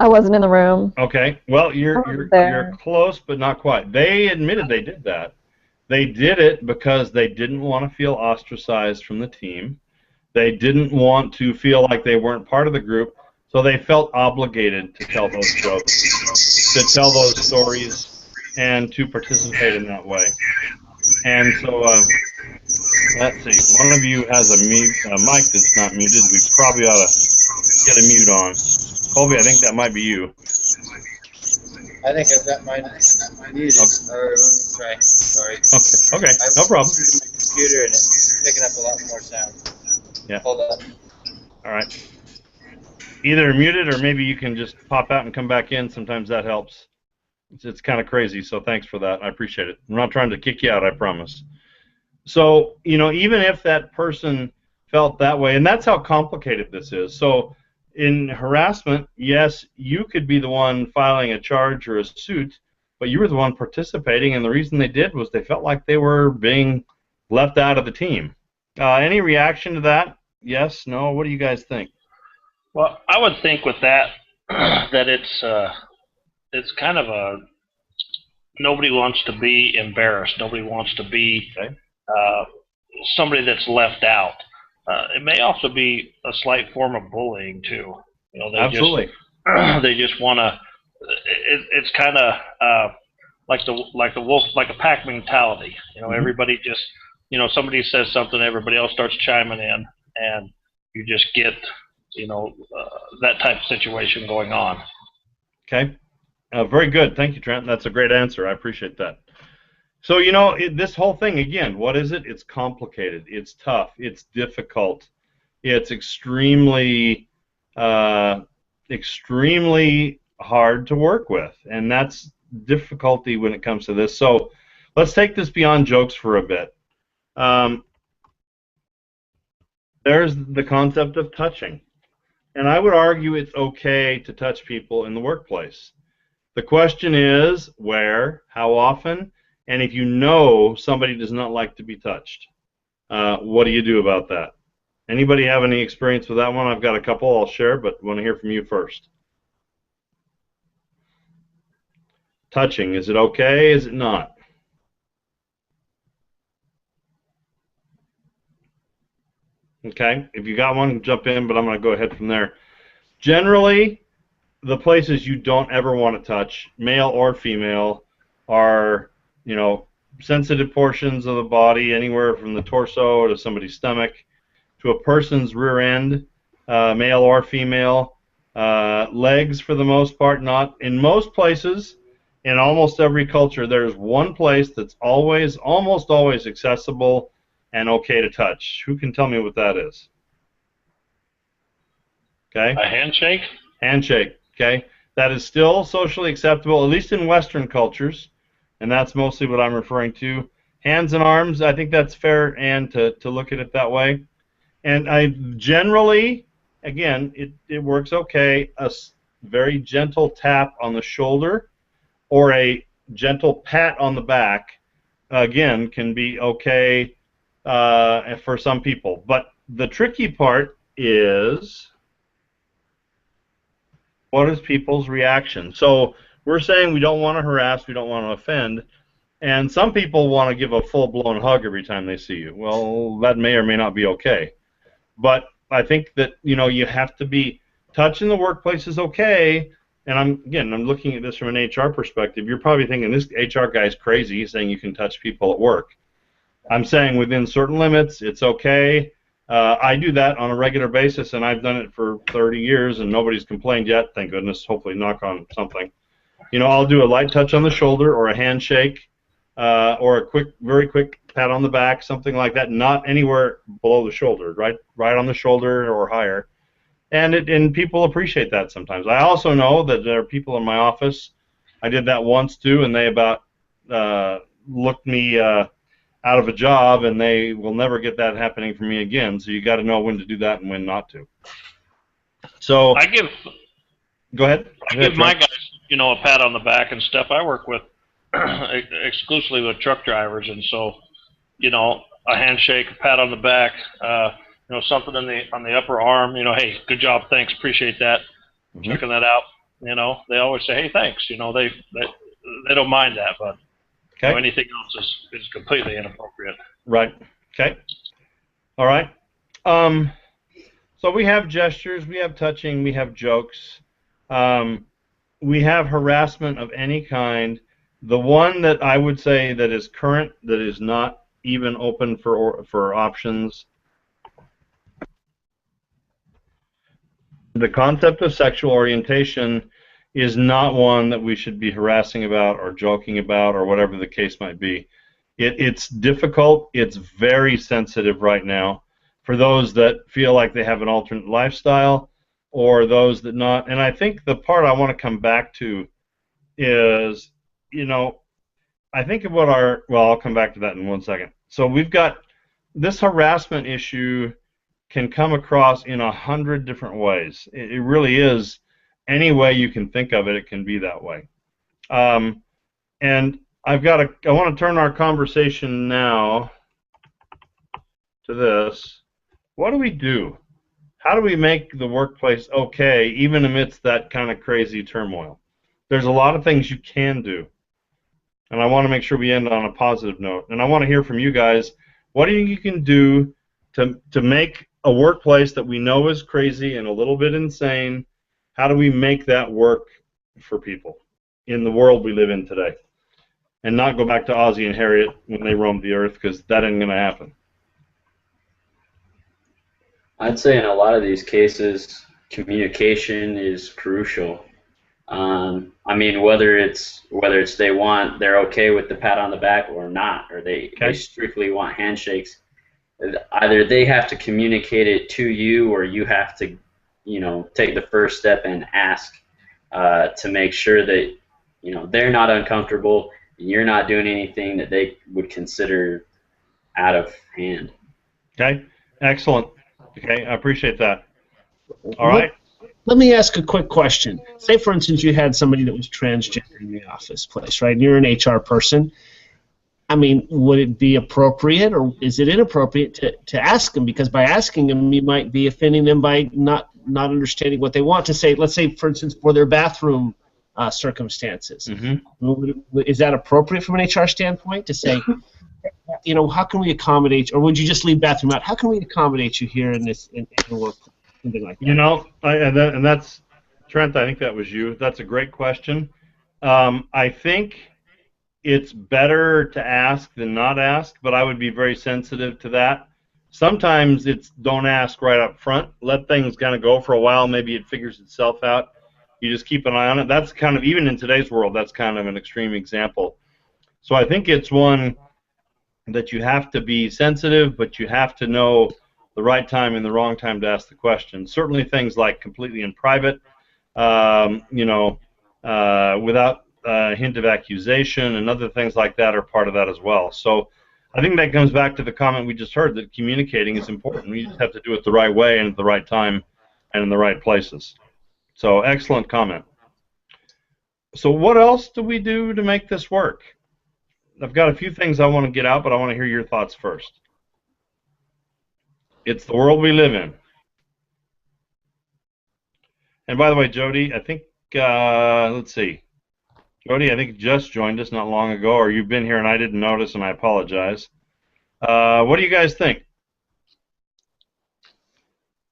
I wasn't in the room. Okay, well, you're close, but not quite. They admitted they did that. They did it because they didn't want to feel ostracized from the team. They didn't want to feel like they weren't part of the group, so they felt obligated to tell those jokes, to tell those stories, and to participate in that way. And so, let's see. One of you has a mic that's not muted. We probably ought to get a mute on. Colby, I think that might be you. I think I've got mine muted. Okay. Or let me try. Sorry. Okay, no problem. I'm using my computer and it's picking up a lot more sound. Yeah. Hold up. All right. Either muted or maybe you can just pop out and come back in. Sometimes that helps. It's kind of crazy, so thanks for that. I appreciate it. I'm not trying to kick you out, I promise. So, even if that person felt that way, and that's how complicated this is. So, in harassment, yes, you could be the one filing a charge or a suit, but you were the one participating, and the reason they did was they felt like they were being left out of the team. Any reaction to that? Yes? No? What do you guys think? Well, I would think with that that it's kind of a nobody wants to be embarrassed. Nobody wants to be somebody that's left out. It may also be a slight form of bullying too. Absolutely. They just want to. It's kind of like the wolf, like a pack mentality. Everybody just somebody says something, everybody else starts chiming in, and you just get that type of situation going on. Okay. Very good. Thank you, Trent. That's a great answer. I appreciate that. So, this whole thing, again, what is it? It's complicated. It's tough. It's difficult. It's extremely hard to work with. And that's difficulty when it comes to this. So let's take this beyond jokes for a bit. There's the concept of touching. And I would argue it's okay to touch people in the workplace. The question is where, how often, and if you know somebody does not like to be touched, what do you do about that? Anybody have any experience with that one? I've got a couple I'll share, but want to hear from you first. Touching, is it okay? Is it not? Okay, if you got one, jump in, but I'm going to go ahead from there. Generally, the places you don't ever want to touch, male or female, are, sensitive portions of the body, anywhere from the torso to somebody's stomach, to a person's rear end, male or female, legs for the most part, not. In most places, in almost every culture, there's one place that's almost always accessible and okay to touch. Who can tell me what that is? Okay. A handshake? Handshake. Okay. That is still socially acceptable, at least in Western cultures, and that's mostly what I'm referring to. Hands and arms, I think that's fair, and to look at it that way. And I generally, again, it works okay. A very gentle tap on the shoulder or a gentle pat on the back, again, can be okay for some people. But the tricky part is, what is people's reaction? So we're saying we don't want to harass, we don't want to offend, And some people want to give a full-blown hug every time they see you. Well, that may or may not be okay. But I think that, you know, you have to be, touch in the workplace is okay. And I'm looking at this from an HR perspective. You're probably thinking, this HR guy's crazy. He's saying you can touch people at work. I'm saying within certain limits, it's okay. I do that on a regular basis, and I've done it for 30 years, and nobody's complained yet, thank goodness. Hopefully, knock on something. You know, I'll do a light touch on the shoulder or a handshake or a quick, very quick pat on the back, something like that, not anywhere below the shoulder, right on the shoulder or higher. And people appreciate that sometimes. I also know that there are people in my office, I did that once too, and they about looked me out of a job, and they will never get that happening for me again. So you got to know when to do that and when not to. So go ahead. I give my guys, you know, a pat on the back and stuff. I work with exclusively with truck drivers, and so, you know, a handshake, a pat on the back, you know, something on the upper arm. You know, hey, good job, thanks, appreciate that, checking that out. You know, they always say, hey, thanks. You know, they don't mind that, but. Okay. You know, anything else is completely inappropriate. Right. Okay. All right. So we have gestures, we have touching, we have jokes, we have harassment of any kind. The one that I would say that is current, that is not even open for options, the concept of sexual orientation is not one that we should be harassing about or joking about or whatever the case might be. It's difficult. It's very sensitive right now for those that feel like they have an alternate lifestyle or those that not. And I think the part I want to come back to is, you know, I think of what well, I'll come back to that in 1 second. So we've got this harassment issue can come across in 100 different ways. It really is. Any way you can think of it, it can be that way. And I want to turn our conversation now to this. What do we do? How do we make the workplace okay, even amidst that kind of crazy turmoil? There's a lot of things you can do. And I want to make sure we end on a positive note. And I want to hear from you guys. What do you can do to make a workplace that we know is crazy and a little bit insane? How do we make that work for people in the world we live in today? And not go back to Ozzie and Harriet when they roamed the earth, because that ain't going to happen. I'd say in a lot of these cases, communication is crucial. I mean, whether it's they're okay with the pat on the back or not, or they strictly want handshakes. Either they have to communicate it to you, or you have to, you know, take the first step and ask to make sure that, you know, they're not uncomfortable and you're not doing anything that they would consider out of hand. Okay, excellent. Okay, I appreciate that. All right. Let me ask a quick question. Say, for instance, you had somebody that was transgender in the office place, right? And you're an HR person. I mean, would it be appropriate or is it inappropriate to ask them? Because by asking them, you might be offending them by not understanding what they want to say. Let's say, for instance, for their bathroom circumstances. Mm-hmm. Is that appropriate from an HR standpoint to say, you know, how can we accommodate, or would you just leave bathroom out? How can we accommodate you here in the work, something like that? You know, and that's, Trent, I think that was you. That's a great question. I think it's better to ask than not ask, but I would be very sensitive to that. Sometimes it's don't ask right up front. Let things kind of go for a while. Maybe it figures itself out. You just keep an eye on it. That's kind of, even in today's world, that's kind of an extreme example. So I think it's one that you have to be sensitive, but you have to know the right time and the wrong time to ask the question. Certainly things like completely in private, you know, without a hint of accusation and other things like that are part of that as well. So I think that comes back to the comment we just heard, that communicating is important. We just have to do it the right way and at the right time and in the right places. So excellent comment. So what else do we do to make this work? I've got a few things I want to get out, but I want to hear your thoughts first. It's the world we live in. And by the way, Jody, I think, let's see. Jody, I think you just joined us not long ago, or you've been here and I didn't notice, and I apologize. What do you guys think?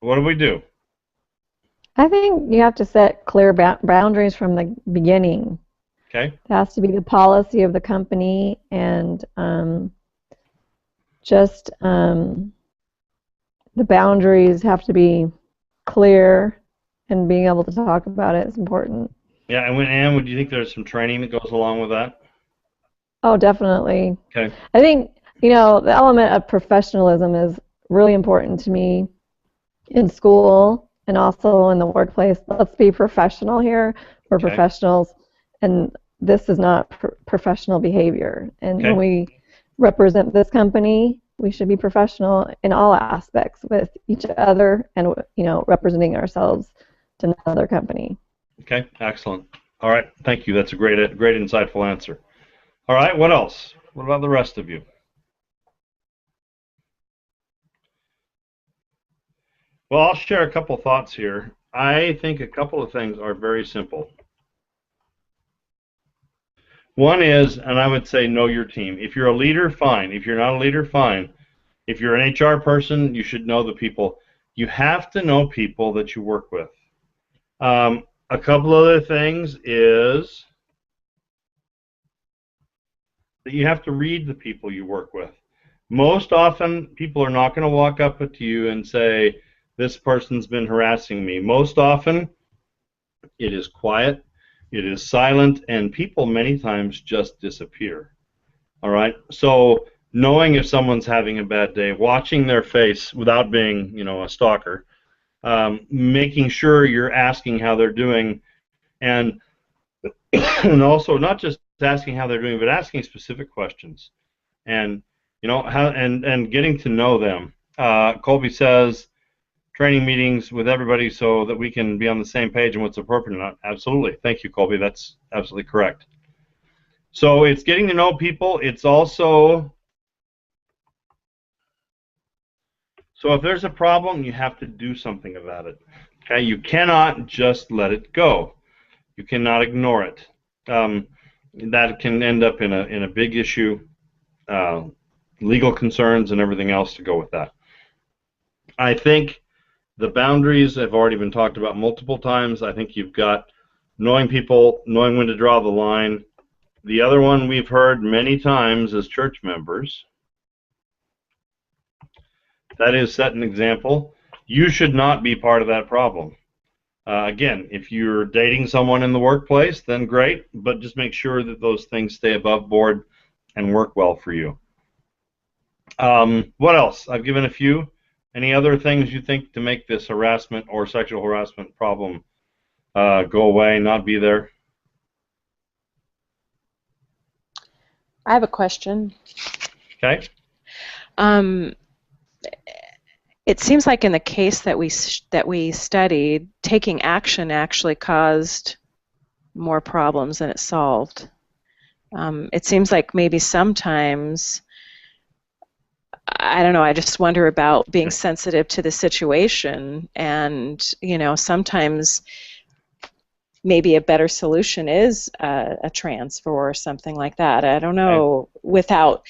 What do we do? I think you have to set clear boundaries from the beginning. Okay. It has to be the policy of the company, and just the boundaries have to be clear, and being able to talk about it is important. Yeah, and Ann, would you think there's some training that goes along with that? Oh, definitely. Okay. I think, the element of professionalism is really important to me in school and also in the workplace. Let's be professional here. We're professionals, and this is not professional behavior. And when we represent this company, we should be professional in all aspects with each other and, representing ourselves to another company. Okay, excellent. All right, thank you. That's a great, insightful answer. All right, what else? What about the rest of you? Well, I'll share a couple thoughts here. I think a couple of things are very simple. One is, and I would say, know your team. If you're a leader, fine. If you're not a leader, fine. If you're an HR person, you should know the people. You have to know people that you work with. A couple other things is that you have to read the people you work with. Most often, people are not going to walk up to you and say, this person's been harassing me. Most often, it is quiet, it is silent, and people many times just disappear. All right? So knowing if someone's having a bad day, watching their face without being, a stalker, making sure you're asking how they're doing, and also not just asking how they're doing, but asking specific questions, and and getting to know them. Colby says training meetings with everybody so that we can be on the same page and what's appropriate or not. Absolutely, thank you, Colby. That's absolutely correct. So it's getting to know people. It's also, so if there's a problem, you have to do something about it. Okay, you cannot just let it go. You cannot ignore it. That can end up in a big issue, legal concerns and everything else to go with that. I think the boundaries have already been talked about multiple times. I think you've got knowing people, knowing when to draw the line. The other one we've heard many times as church members, that is, set an example. You should not be part of that problem. Again, if you're dating someone in the workplace, then great, but just make sure that those things stay above board and work well for you. What else? I've given a few. Any other things you think to make this harassment or sexual harassment problem go away, not be there? I have a question. Okay. It seems like in the case that we studied, taking action actually caused more problems than it solved. It seems like maybe sometimes, I don't know, I just wonder about being sensitive to the situation, and sometimes maybe a better solution is a transfer or something like that. I don't know, without,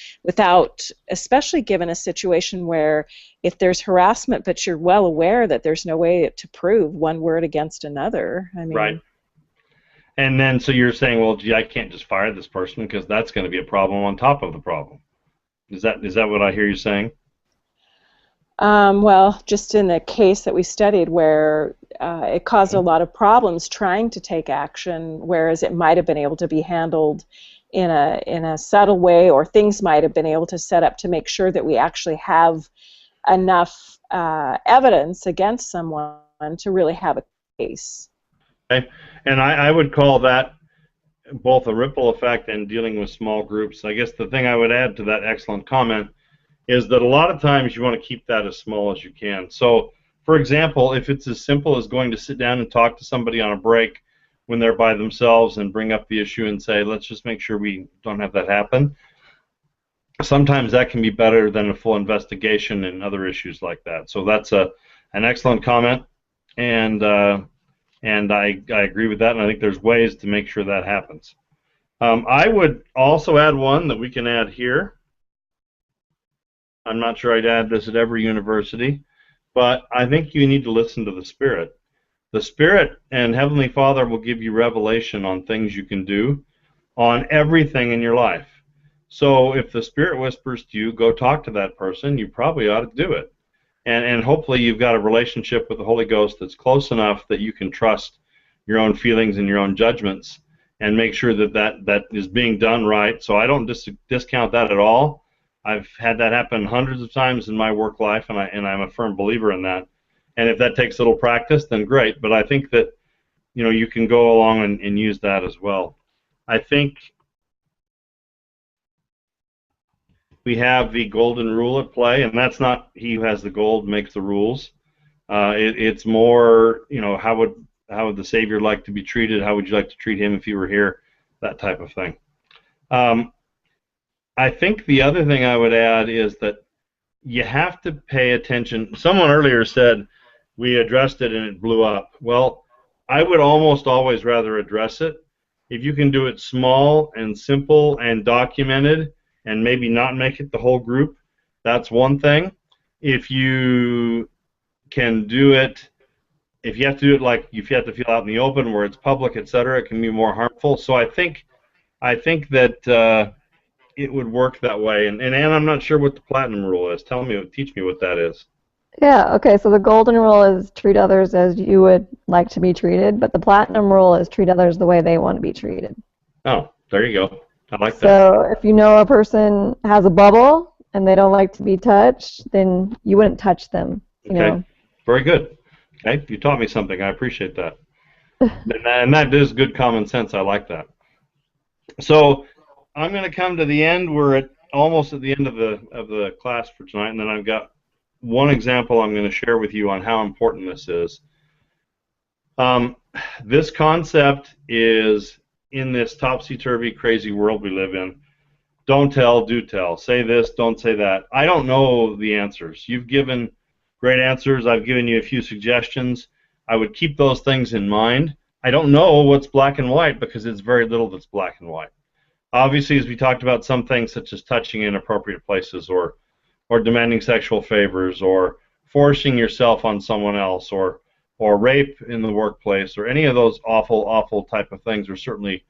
especially given a situation where if there's harassment, but you're well aware that there's no way to prove one word against another. I mean, right. And then, so you're saying, well, gee, I can't just fire this person because that's going to be a problem on top of the problem. Is that what I hear you saying? Well, just in the case that we studied where it caused a lot of problems trying to take action, whereas it might have been able to be handled in a subtle way, or things might have been able to set up to make sure that we actually have enough evidence against someone to really have a case. Okay, and I would call that both a ripple effect and dealing with small groups. I guess the thing I would add to that excellent comment is that a lot of times you want to keep that as small as you can. So, for example, if it's as simple as going to sit down and talk to somebody on a break when they're by themselves and bring up the issue and say, let's just make sure we don't have that happen, sometimes that can be better than a full investigation and other issues like that. So that's an excellent comment, and I agree with that, and I think there's ways to make sure that happens. I would also add one that we can add here. I'm not sure I'd add this at every university, but I think you need to listen to the Spirit. The Spirit and Heavenly Father will give you revelation on things you can do on everything in your life. So if the Spirit whispers to you, go talk to that person, you probably ought to do it. And hopefully you've got a relationship with the Holy Ghost that's close enough that you can trust your own feelings and your own judgments and make sure that that is being done right. So I don't discount that at all. I've had that happen hundreds of times in my work life, and I'm a firm believer in that. And if that takes a little practice, then great. But I think that, you know, you can go along and use that as well. I think we have the golden rule at play, and that's not he who has the gold makes the rules. It's more, you know, how would the Savior like to be treated? How would you like to treat him if you were here? That type of thing. I think the other thing I would add is that you have to pay attention. Someone earlier said we addressed it and it blew up. Well, I would almost always rather address it. If you can do it small and simple and documented and maybe not make it the whole group, that's one thing. If you can do it, if you have to do it like if you have to feel out in the open where it's public, etc., it can be more harmful. So I think that it would work that way. And Ann, I'm not sure what the platinum rule is. Teach me what that is. Yeah, okay, so the golden rule is treat others as you would like to be treated, but the platinum rule is treat others the way they want to be treated. Oh, there you go. I like that. So if you know a person has a bubble and they don't like to be touched, then you wouldn't touch them. You know? Very good. Okay, you taught me something. I appreciate that. And that is good common sense. I like that. So I'm going to come to the end. We're almost at the end of the class for tonight, and then I've got one example I'm going to share with you on how important this is. This concept is in this topsy-turvy, crazy world we live in. Don't tell, do tell. Say this, don't say that. I don't know the answers. You've given great answers. I've given you a few suggestions. I would keep those things in mind. I don't know what's black and white because it's very little that's black and white. Obviously, as we talked about, some things such as touching in inappropriate places or demanding sexual favors or forcing yourself on someone else or rape in the workplace or any of those awful type of things are certainly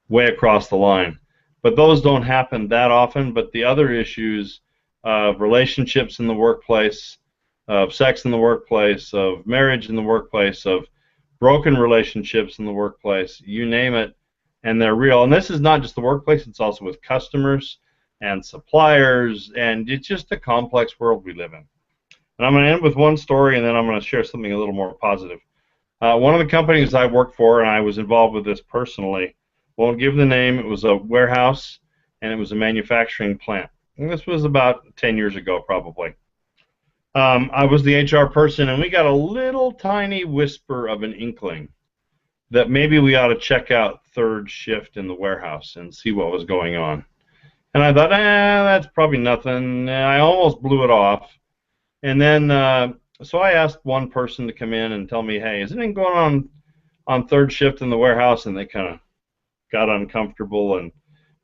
way across the line. But those don't happen that often. But the other issues of relationships in the workplace, of sex in the workplace, of marriage in the workplace, of broken relationships in the workplace, you name it, and they're real. And this is not just the workplace, it's also with customers and suppliers, and it's just a complex world we live in. And I'm going to end with one story, and then I'm going to share something a little more positive. One of the companies I worked for, and I was involved with this personally, won't give the name. It was a warehouse, and it was a manufacturing plant. And this was about 10 years ago, probably. I was the HR person, and we got a little tiny whisper of an inkling that maybe we ought to check out third shift in the warehouse and see what was going on. And I thought, that's probably nothing. I almost blew it off. And then, so I asked one person to come in and tell me, hey, is anything going on third shift in the warehouse? And they kind of got uncomfortable and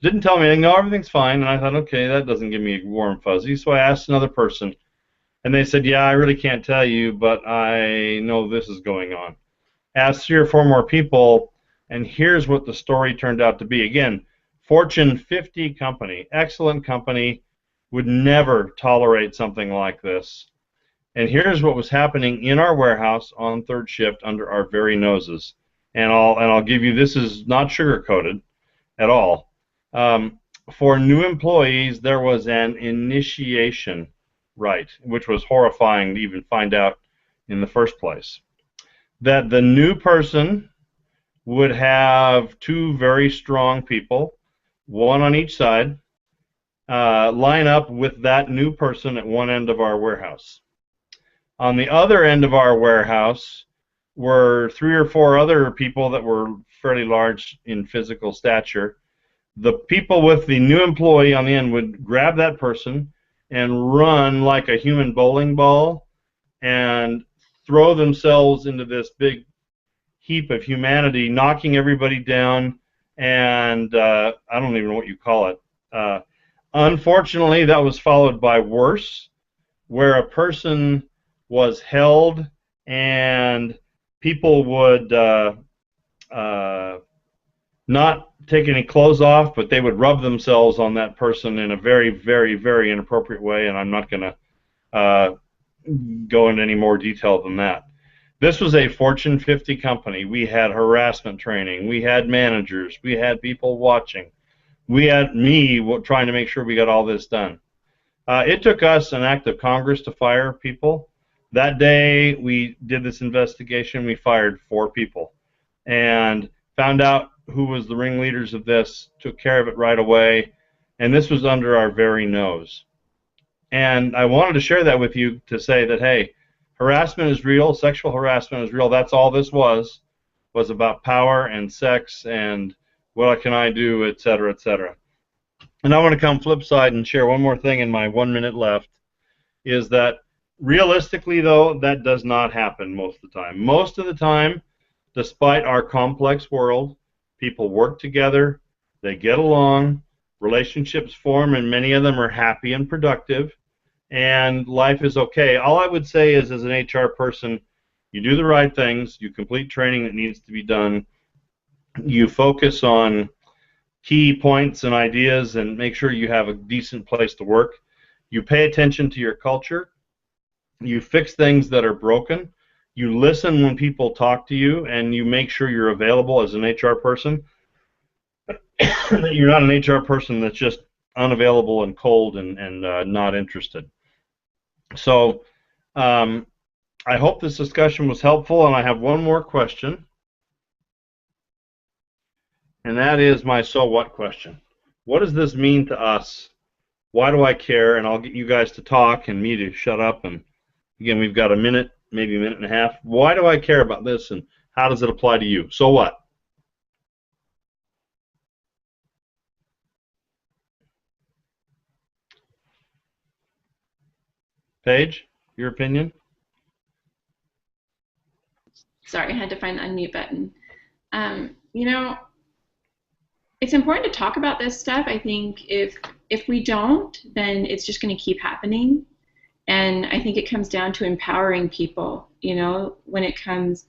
didn't tell me anything. No, everything's fine. And I thought, okay, that doesn't give me warm fuzzy. So I asked another person, and they said, yeah, I really can't tell you, but I know this is going on. Asked 3 or 4 more people, and here's what the story turned out to be. Again, Fortune 50 company, excellent company, would never tolerate something like this. And here's what was happening in our warehouse on third shift under our very noses. And I'll give you, this is not sugar-coated at all. For new employees, there was an initiation rite, which was horrifying to even find out in the first place. That the new person would have 2 very strong people, one on each side, line up with that new person at one end of our warehouse. On the other end of our warehouse were 3 or 4 other people that were fairly large in physical stature. The people with the new employee on the end would grab that person and run like a human bowling ball and throw themselves into this big heap of humanity, knocking everybody down and I don't even know what you call it. Unfortunately, that was followed by worse, where a person was held and people would not take any clothes off, but they would rub themselves on that person in a very, very, very inappropriate way, and I'm not going to go into any more detail than that. This was a Fortune 50 company. We had harassment training. We had managers. We had people watching. We had me trying to make sure we got all this done. It took us an act of Congress to fire people. That day we did this investigation. We fired 4 people and found out who was the ringleaders of this, took care of it right away, and this was under our very nose. And I wanted to share that with you to say that, hey, harassment is real, sexual harassment is real. That's all this was about power and sex and what can I do, et cetera, et cetera. And I want to come flip side and share one more thing in my 1 minute left, is that realistically, though, that does not happen most of the time. Most of the time, despite our complex world, people work together, they get along, relationships form, and many of them are happy and productive, and life is okay. All I would say is, as an HR person, you do the right things, you complete training that needs to be done, you focus on key points and ideas and make sure you have a decent place to work, you pay attention to your culture, you fix things that are broken, you listen when people talk to you, and you make sure you're available as an HR person. That you're not an HR person that's just unavailable and cold and not interested. So I hope this discussion was helpful, and I have one more question, and that is my so what question. What does this mean to us? Why do I care? And I'll get you guys to talk and me to shut up. And again, we've got a minute, maybe a minute and a half. Why do I care about this, and how does it apply to you? So what? Paige, your opinion? Sorry, I had to find the unmute button. You know, it's important to talk about this stuff. I think if we don't, then it's just going to keep happening. And I think it comes down to empowering people, you know, when it comes,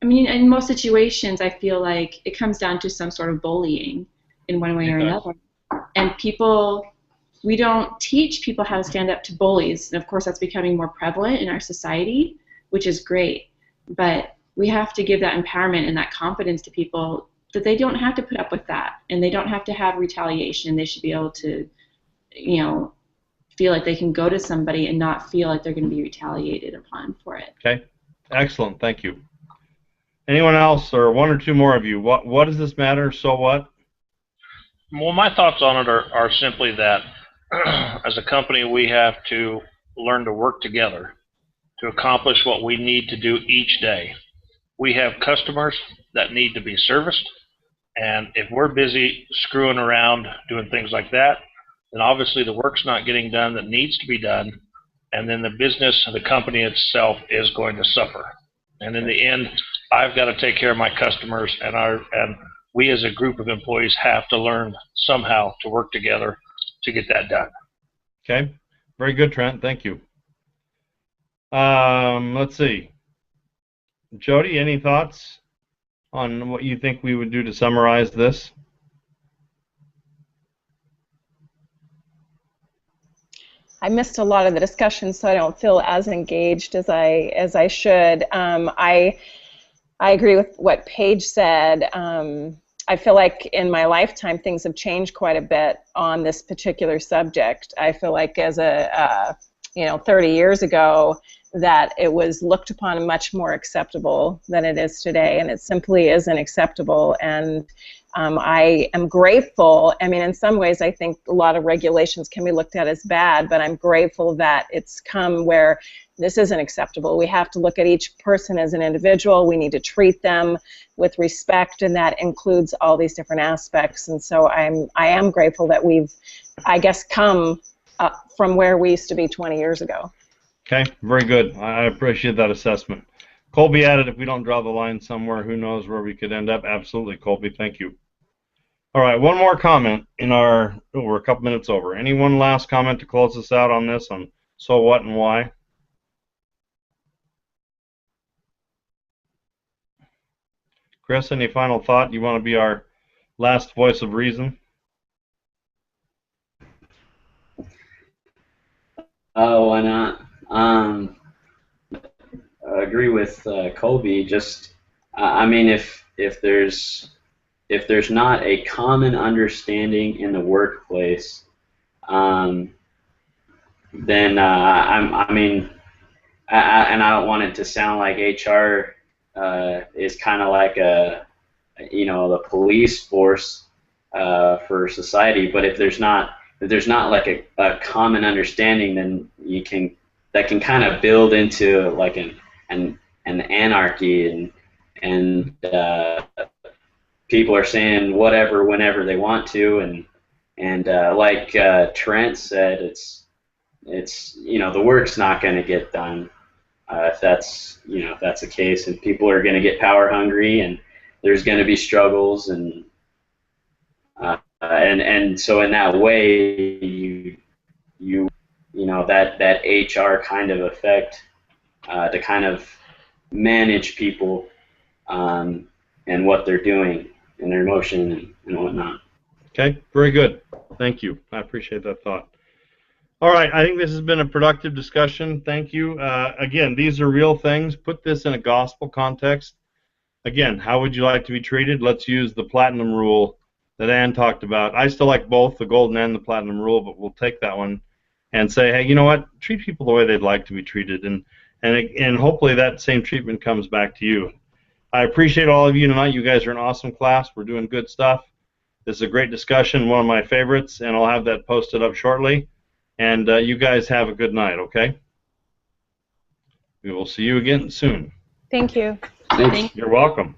I mean, in most situations, I feel like it comes down to some sort of bullying in one way or another. And people, we don't teach people how to stand up to bullies. And of course, that's becoming more prevalent in our society, which is great. But we have to give that empowerment and that confidence to people that they don't have to put up with that, and they don't have to have retaliation. They should be able to, you know, feel like they can go to somebody and not feel like they're going to be retaliated upon for it. Okay, excellent, thank you. Anyone else, or one or two more of you? What does this matter? So what? Well, my thoughts on it are simply that as a company, we have to learn to work together to accomplish what we need to do each day. We have customers that need to be serviced, and if we're busy screwing around doing things like that, then obviously the work's not getting done that needs to be done, and then the business of the company itself is going to suffer. And in the end, I've got to take care of my customers, and we as a group of employees have to learn somehow to work together to get that done. Okay, very good, Trent. Thank you. Let's see. Jody, any thoughts on what you think we would do to summarize this? I missed a lot of the discussion, so I don't feel as engaged as I should. I agree with what Paige said. I feel like in my lifetime things have changed quite a bit on this particular subject. I feel like as 30 years ago, that it was looked upon much more acceptable than it is today, and it simply isn't acceptable. And I am grateful. I mean, in some ways, I think a lot of regulations can be looked at as bad, but I'm grateful that it's come where this isn't acceptable. We have to look at each person as an individual. We need to treat them with respect, and that includes all these different aspects. And so I am grateful that we've, I guess, come from where we used to be 20 years ago. Okay, very good. I appreciate that assessment. Colby added, if we don't draw the line somewhere, who knows where we could end up. Absolutely, Colby, thank you. All right, one more comment in our, we're a couple minutes over. Any one last comment to close us out on this, on so what and why? Chris, any final thought? You want to be our last voice of reason? Oh, why not? I agree with Colby. Just, I mean, if there's not a common understanding in the workplace, then I mean, and I don't want it to sound like HR is kind of like the police force for society. But if there's not like a common understanding, then that can kind of build into like an anarchy, and people are saying whatever whenever they want to, and like Trent said, it's the work's not going to get done if that's the case, and people are going to get power hungry, and there's going to be struggles, and so in that way that HR kind of effect to kind of manage people and what they're doing and their emotion and whatnot. Okay, very good. Thank you. I appreciate that thought. All right, I think this has been a productive discussion. Thank you. Again, these are real things. Put this in a gospel context. Again, how would you like to be treated? Let's use the platinum rule that Ann talked about. I still like both the golden and the platinum rule, but we'll take that one and say, hey, you know what? Treat people the way they'd like to be treated, and hopefully that same treatment comes back to you. I appreciate all of you tonight. You guys are an awesome class. We're doing good stuff. This is a great discussion, one of my favorites, and I'll have that posted up shortly. And you guys have a good night, okay? We will see you again soon. Thank you. Thanks. You're welcome.